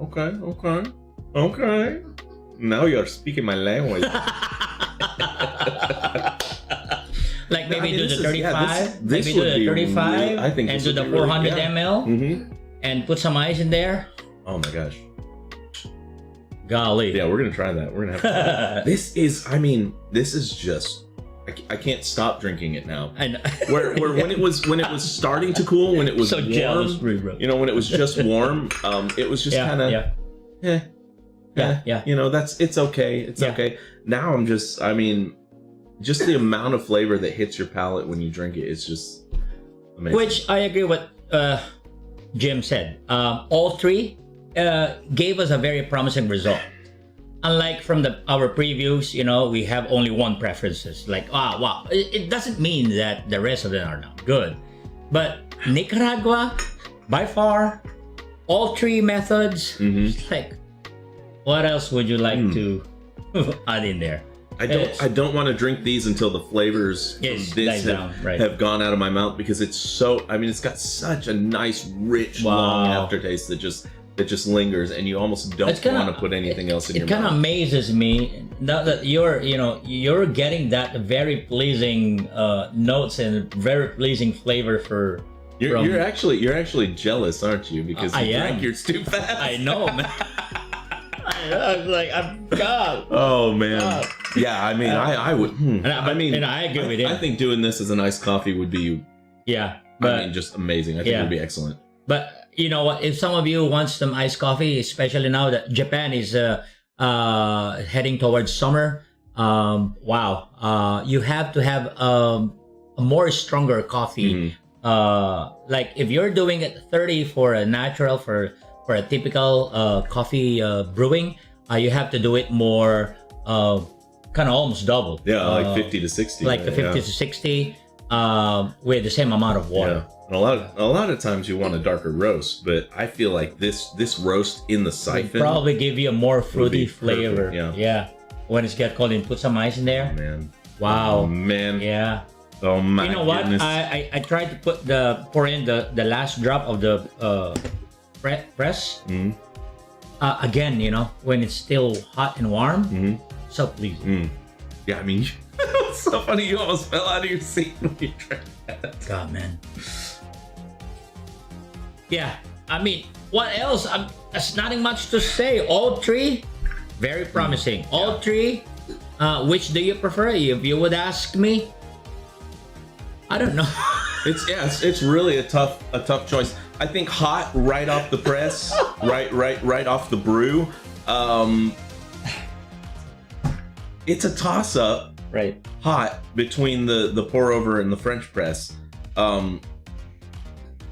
Now you're speaking my language. Like maybe do the 35, maybe do the 35, I think, and do the 400 ml, and put some ice in there. Oh my gosh. Golly. Yeah, we're gonna try that. We're gonna have to this is just I can't stop drinking it now. I know. When it was starting to cool, when it was so warm, jealous, bro. When it was just warm, it was just kind of it's okay. It's okay. Now I'm just just the amount of flavor that hits your palate when you drink it, it's just amazing. Which I agree with Jim said. All three gave us a very promising result. Unlike from our previews, we have only one preferences. Like, wow. It doesn't mean that the rest of them are not good. But Nicaragua, by far, all three methods, like, what else would you like to add in there? I don't want to drink these until the flavors from this have gone out of my mouth, because it's so, it's got such a nice, rich, long aftertaste that just lingers, and you almost don't want to put anything else in your mouth. It kind of amazes me now that you're getting that very pleasing notes and very pleasing flavor for. You're actually jealous, aren't you? Because you drank yours too fast. I know, man. God. Oh man. God. Yeah, I would. And I agree with you. I think doing this as an iced coffee would be. Yeah. Just amazing. I think it would be excellent. But you know what? If some of you want some iced coffee, especially now that Japan is heading towards summer, you have to have a more stronger coffee. Like if you're doing it 30 for a natural, for a typical coffee brewing, you have to do it more, kind of almost double. Yeah, like 50 to 60. Like the 50 to 60 with the same amount of water. Yeah. And a lot of times you want a darker roast, but I feel like this roast in the siphon will probably give you a more fruity flavor. Perfect, yeah. When it's get cold, and put some ice in there. Oh, man. Wow. Oh man. Yeah. Oh my You know goodness. what? I tried to pour in the last drop of the press. Again, when it's still hot and warm. So pleasing. Yeah, it's so funny. You almost fell out of your seat when you drank that. God, man. Yeah, what else? There's nothing much to say. All three, very promising. All three. Which do you prefer? If you would ask me, I don't know. It's really a tough choice. I think hot right off the press, right off the brew. It's a toss up. Right. Hot between the pour over and the French press.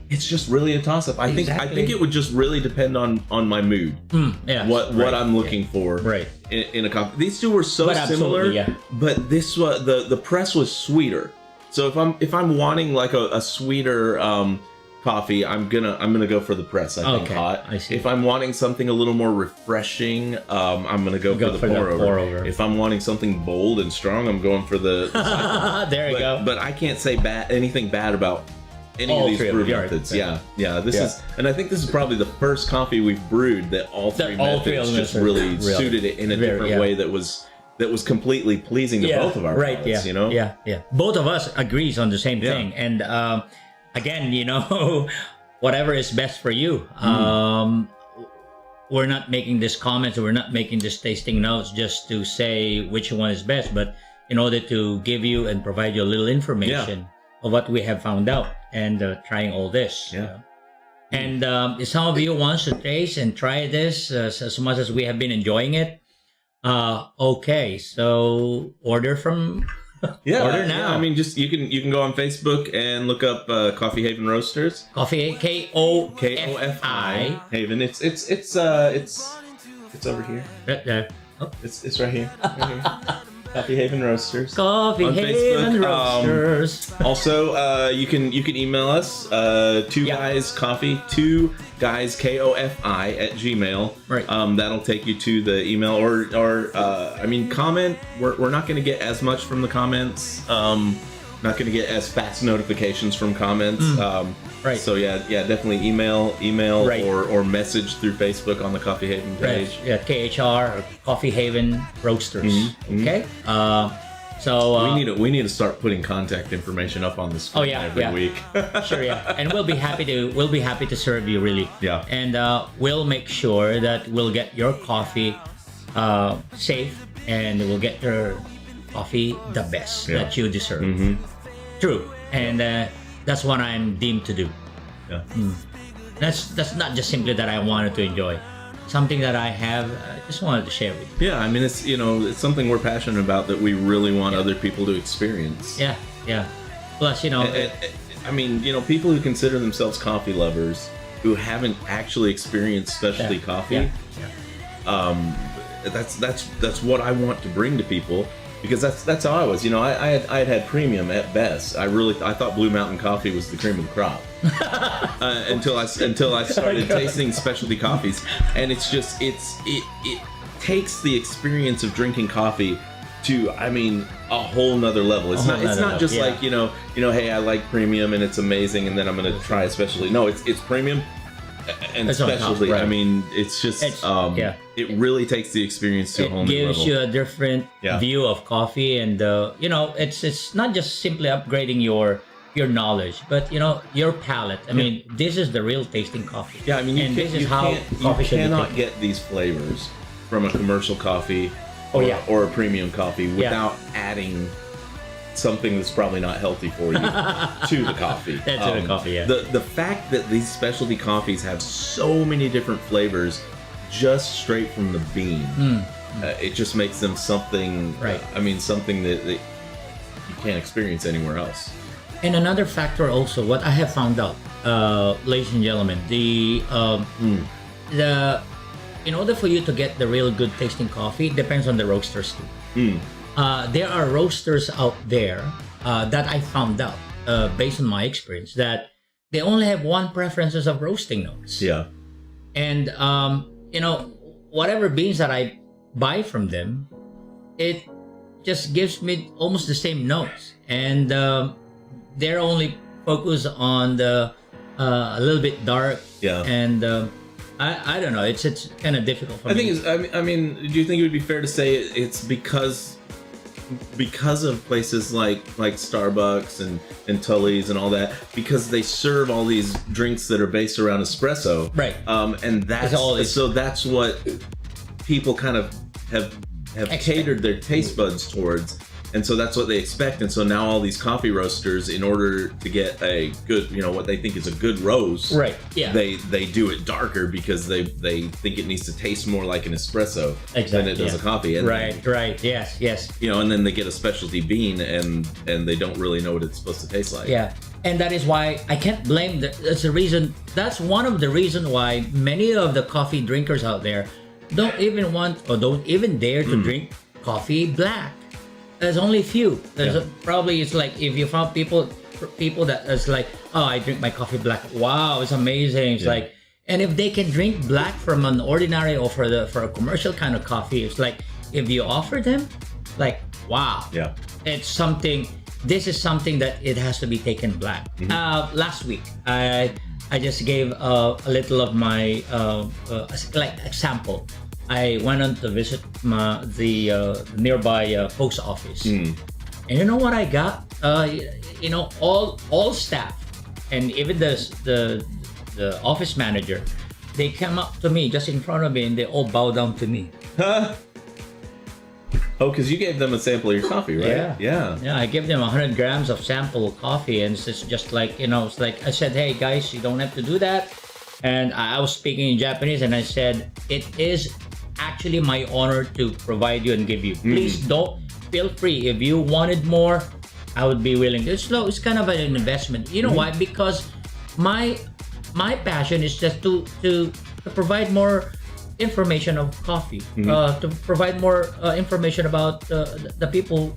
It's just really a toss up. I think it would just really depend on my mood. What I'm looking for. Right. In a coffee. These two were so similar. But this the press was sweeter. So if I'm wanting like a sweeter coffee, I'm gonna go for the press. I think hot. I see. If I'm wanting something a little more refreshing, I'm gonna go for the pour over. If I'm wanting something bold and strong, I'm going for the there you go. But I can't say anything bad about any of these brew methods. Yeah. This is, and I think this is probably the first coffee we've brewed that all three methods just really suited it in a different way that was completely pleasing to both of our palates, Yeah. Both of us agrees on the same thing. And again, whatever is best for you. We're not making this comments, we're not making this tasting notes just to say which one is best, but in order to give you and provide you a little information of what we have found out and trying all this. And if some of you wants to taste and try this as much as we have been enjoying it, okay, so order from order now. Yeah, I mean, just you can go on Facebook and look up Coffee Haven Roasters. Coffee Kofi Haven. It's over here. Oh. It's right here. Right here. Coffee Haven Roasters. Coffee Haven Roasters. Also, you can email us two guys Kofi @gmail. Right. That'll take you to the email or I mean, comment. We're not going to get as much from the comments. Not going to get as fast notifications from comments. Right. So yeah, definitely email right. or message through Facebook on the Coffee Haven page. Right. Yeah, KHR or Coffee Haven Roasters. Okay. So we need to start putting contact information up on the screen every week. Sure, yeah, and we'll be happy to serve you, really. Yeah. And we'll make sure that we'll get your coffee safe, and we'll get your coffee the best that you deserve. True, and that's what I'm deemed to do. Yeah. That's not just simply that I wanted to enjoy. Something that I have, just wanted to share with you. Yeah, I mean, it's it's something we're passionate about that we really want other people to experience. Yeah. Plus, I mean, people who consider themselves coffee lovers who haven't actually experienced specialty coffee. That's what I want to bring to people, because that's how I was. I had premium at best. I thought Blue Mountain coffee was the cream of the crop. Until I started tasting specialty coffees, and it takes the experience of drinking coffee to, I mean, a whole nother level. It's not just like hey, I like premium and it's amazing, and then I'm gonna try a specialty. No, it's premium and specialty. Right. I mean, it's just it really takes the experience to a whole new level. It gives you a different view of coffee, and it's not just simply upgrading your knowledge, but your palate. I mean, this is the real tasting coffee. Yeah, I mean, you cannot get these flavors from a commercial coffee or a premium coffee without adding something that's probably not healthy for you to the coffee. To the coffee, yeah. The fact that these specialty coffees have so many different flavors just straight from the bean, it just makes them something. Right. I mean, something that you can't experience anywhere else. And another factor also, what I have found out, ladies and gentlemen, in order for you to get the real good tasting coffee, it depends on the roasters too. There are roasters out there that I found out, based on my experience, that they only have one preferences of roasting notes. Yeah. And whatever beans that I buy from them, it just gives me almost the same notes, and they're only focused on the a little bit dark. Yeah. And I don't know. It's kind of difficult for me. I mean, do you think it would be fair to say it's because of places like Starbucks and Tully's and all that, because they serve all these drinks that are based around espresso, right? And that's what people kind of have catered their taste buds towards, and so that's what they expect. And so now all these coffee roasters, in order to get a good, what they think is a good roast, right? Yeah, they do it darker because they think it needs to taste more like an espresso than it does a coffee. And right, yes. And then they get a specialty bean, and they don't really know what it's supposed to taste like. Yeah, and that is why I can't blame. That's one of the reasons why many of the coffee drinkers out there don't even want or don't even dare to drink coffee black. There's only few. Probably it's like if you found people that is like, oh, I drink my coffee black. Wow, it's amazing. It's like, and if they can drink black from an ordinary or for a commercial kind of coffee, it's like if you offer them, like, wow, it's something. This is something that it has to be taken black. Last week, I just gave a little of my like example. I went on to visit the nearby post office, and you know what I got? All staff and even the office manager, they came up to me just in front of me and they all bow down to me. Oh, because you gave them a sample of your coffee, right? Yeah. I gave them 100 grams of sample coffee, and it's just like, it's like I said, hey guys, you don't have to do that. And I was speaking in Japanese, and I said, it is actually my honor to provide you and give you. Please don't, feel free. If you wanted more, I would be willing. It's kind of an investment. You know why? Because my passion is just to provide more information of coffee, to provide more information about the people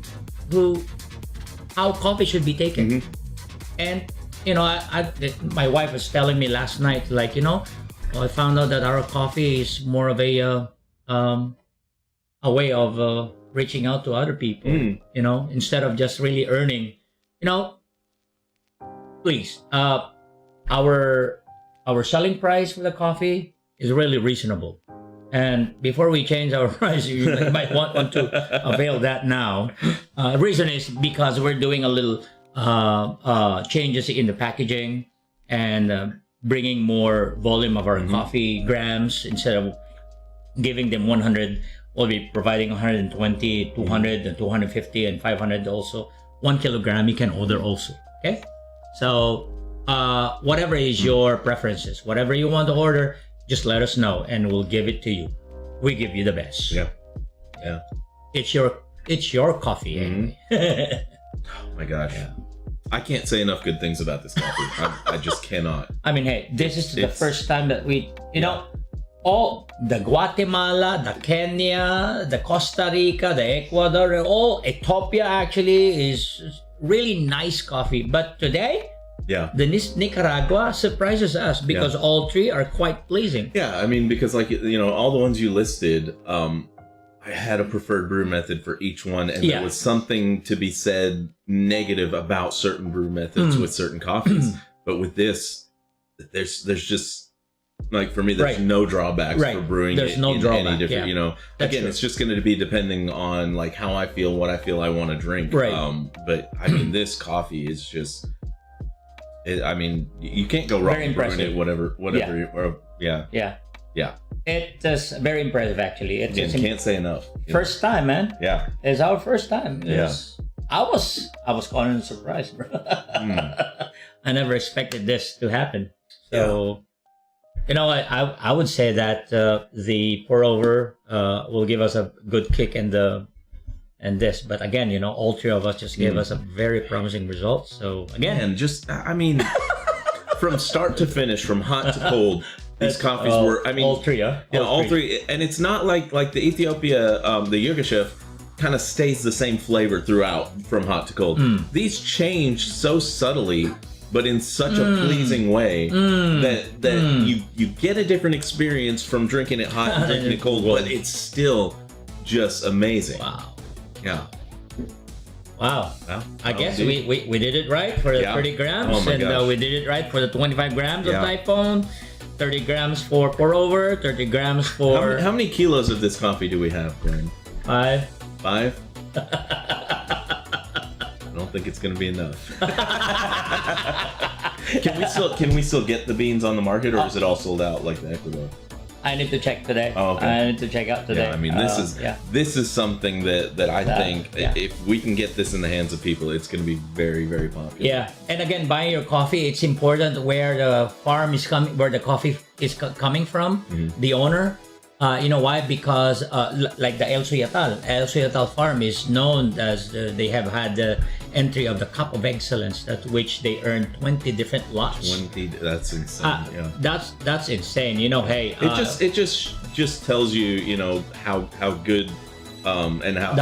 how coffee should be taken. And you know, my wife was telling me last night, like, you know, I found out that our coffee is more of a way of reaching out to other people. You know, instead of just really earning. You know, please, our selling price for the coffee is really reasonable. And before we change our price, you might want to avail that now. Reason is because we're doing a little changes in the packaging and bringing more volume of our coffee grams. Instead of giving them 100, we'll be providing 120, 200, and 250, and 500 also. 1 kilogram you can order also. Okay? So whatever is your preferences, whatever you want to order, just let us know and we'll give it to you. We give you the best. Yeah. It's your coffee anyway. Oh my gosh. Yeah. I can't say enough good things about this coffee. I just cannot. I mean, hey, this is the first time that we, you know, all the Guatemala, the Kenya, the Costa Rica, the Ecuador, all Ethiopia actually is really nice coffee. But today, the Nicaragua surprises us because all three are quite pleasing. Yeah, I mean, because like, you know, all the ones you listed, I had a preferred brew method for each one, and there was something to be said negative about certain brew methods with certain coffees. But with this, there's just, like, for me, there's no drawbacks for brewing there's it no in drawback, any different, you know. That's again, true. it's just going to be depending on like how I feel, what I feel I want to drink. Right. But I mean, this coffee is just, I mean, you can't go wrong with brewing it, whatever. Yeah. It is very impressive, actually. Again, can't say enough. First time, man. Yeah. It's our first time. I was caught in surprise, bro. I never expected this to happen. So, you know, I would say that the pour over will give us a good kick and this. But again, you know, all three of us just gave us a very promising result. So again, and just, I mean, from start to finish, from hot to cold, these coffees were, I mean, all three, all three. And it's not like the Ethiopia, the Yugoshev kind of stays the same flavor throughout from hot to cold. These change so subtly, but in such a pleasing way that you get a different experience from drinking it hot and drinking it cold, but it's still just amazing. Wow. Yeah. Wow. I guess we did it right for the 30 grams, and we did it right for the 25 grams of Typhoon, 30 grams for pour over, 30 grams for... How many kilos of this coffee do we have, Glenn? 5. 5? I don't think it's going to be enough. Can we still get the beans on the market, or is it all sold out like the Ecuador? I need to check today. Oh, okay. I need to check out today. Yeah, I mean, this is something that I think if we can get this in the hands of people, it's going to be very, very popular. Yeah, and again, buying your coffee, it's important where the farm is coming, where the coffee is coming from, the owner. You know why? Because like the El Suyatal farm is known as they have had the entry of the Cup of Excellence, that which they earned 20 different lots. 20, that's insane. That's insane. You know, hey, it just tells you, you know, how good and how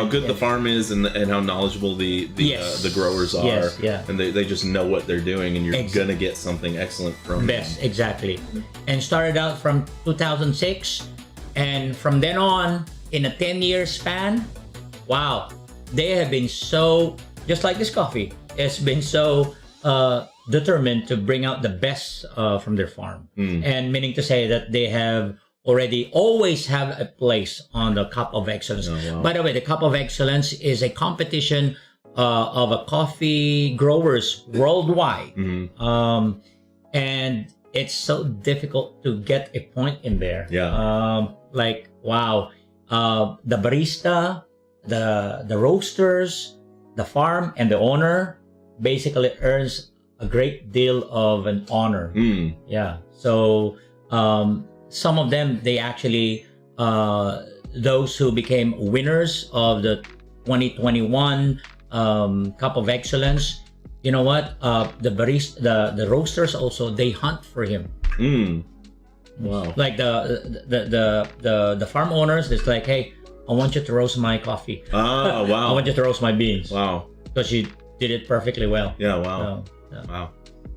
good the farm is, and how knowledgeable the growers are. And they just know what they're doing, and you're gonna get something excellent from them. Exactly. And started out from 2006, and from then on, in a 10-year span, wow, they have been so, just like this coffee, it's been so determined to bring out the best from their farm. And meaning to say that they have always have a place on the Cup of Excellence. Oh, wow. By the way, the Cup of Excellence is a competition of a coffee growers worldwide. And it's so difficult to get a point in there. Like, wow, the barista, the roasters, the farm, and the owner basically earns a great deal of an honor. Yeah. So some of them, they actually, those who became winners of the 2021 Cup of Excellence, you know what? The roasters also, they hunt for him. Wow. Like the farm owners, it's like, hey, I want you to roast my coffee. Oh, wow. I want you to roast my beans. Wow. Because you did it perfectly well. Yeah, wow. So, wow.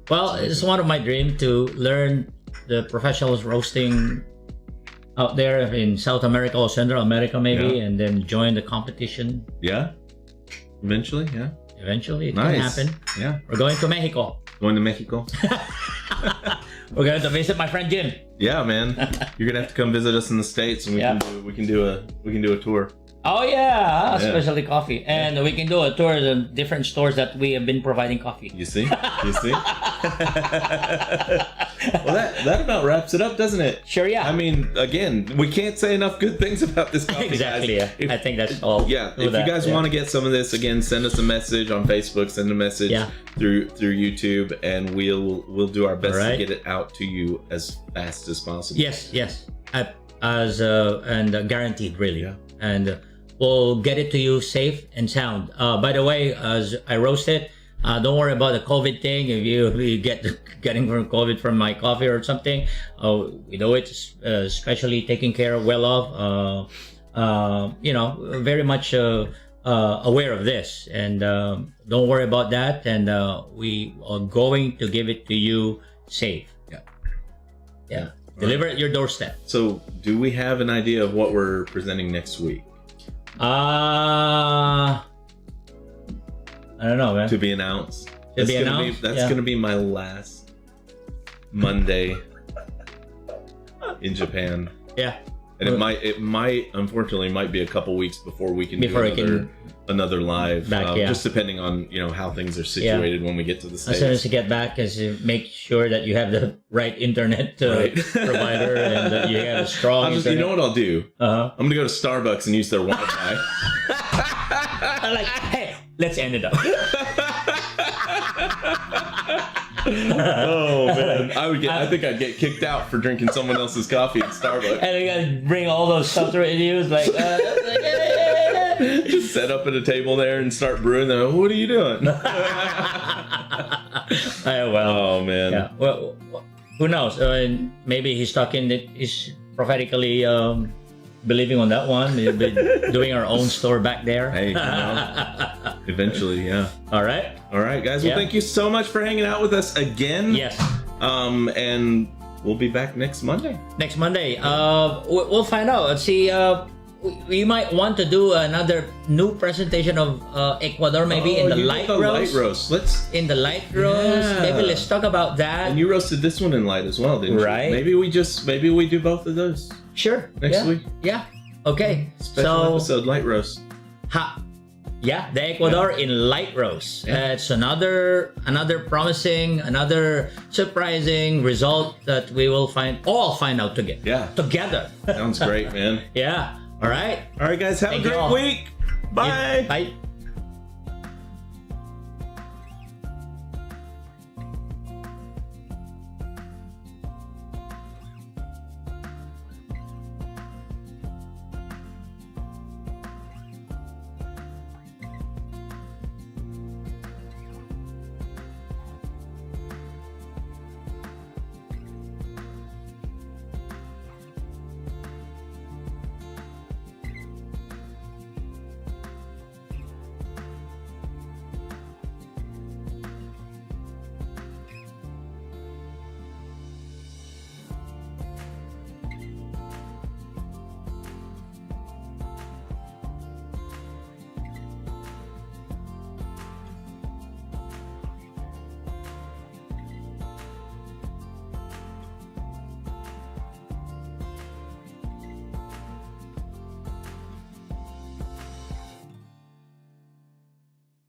Well, it's one of my dreams to learn the professionals roasting out there in South America or Central America maybe, and then join the competition. Yeah. Eventually, it can happen. Yeah. We're going to Mexico. Going to Mexico. We're going to visit my friend Jim. Yeah, man. You're gonna have to come visit us in the States, and we can do a tour. Oh yeah, especially coffee, and we can do a tour of the different stores that we have been providing coffee. You see? Well, that about wraps it up, doesn't it? Sure, yeah. I mean, again, we can't say enough good things about this coffee. Exactly. Guys. I think that's all. Yeah. If you guys want to get some of this, again, send us a message on Facebook. Send a message through YouTube, and we'll do our best to get it out to you as fast as possible. Yes. And guaranteed, really. Yeah. And we'll get it to you safe and sound. By the way, as I roast it, don't worry about the COVID thing. If you getting COVID from my coffee or something, we know it's especially taken care of well of. Very much aware of this, and don't worry about that. And we are going to give it to you safe. Yeah. Deliver at your doorstep. So, do we have an idea of what we're presenting next week? I don't know, man. To be announced. That's gonna be my last Monday in Japan. Yeah. And it might unfortunately be a couple weeks before we can do another live back, just depending on how things are situated when we get to the States. As soon as you get back, is to make sure that you have the right internet provider and that you have a strong internet. You know what I'll do? I'm gonna go to Starbucks and use their Wi-Fi. I'm like, hey, let's end it up. Oh man, I think I'd get kicked out for drinking someone else's coffee at Starbucks. And you gotta bring all those stuff to reviews, like just set up at a table there and start brewing them. What are you doing? Oh man. Yeah. Well, who knows? Maybe he's he's prophetically believing on that one. We'll be doing our own store back there. Hey, eventually, yeah. All right, guys. Well, thank you so much for hanging out with us again. Yes. And we'll be back next Monday. We'll find out. Let's see. We might want to do another new presentation of Ecuador, maybe in the light roast. In the light roast. Maybe let's talk about that. And you roasted this one in light as well, didn't you? Right. Maybe we do both of those. Sure. Next week. Yeah. Okay. Special episode light roast. Yeah, the Ecuador in light roast. It's another promising, another surprising result that we will find out together. Yeah. Together. Sounds great, man. Yeah. All right. All right, guys. Have a great week. Bye. Bye.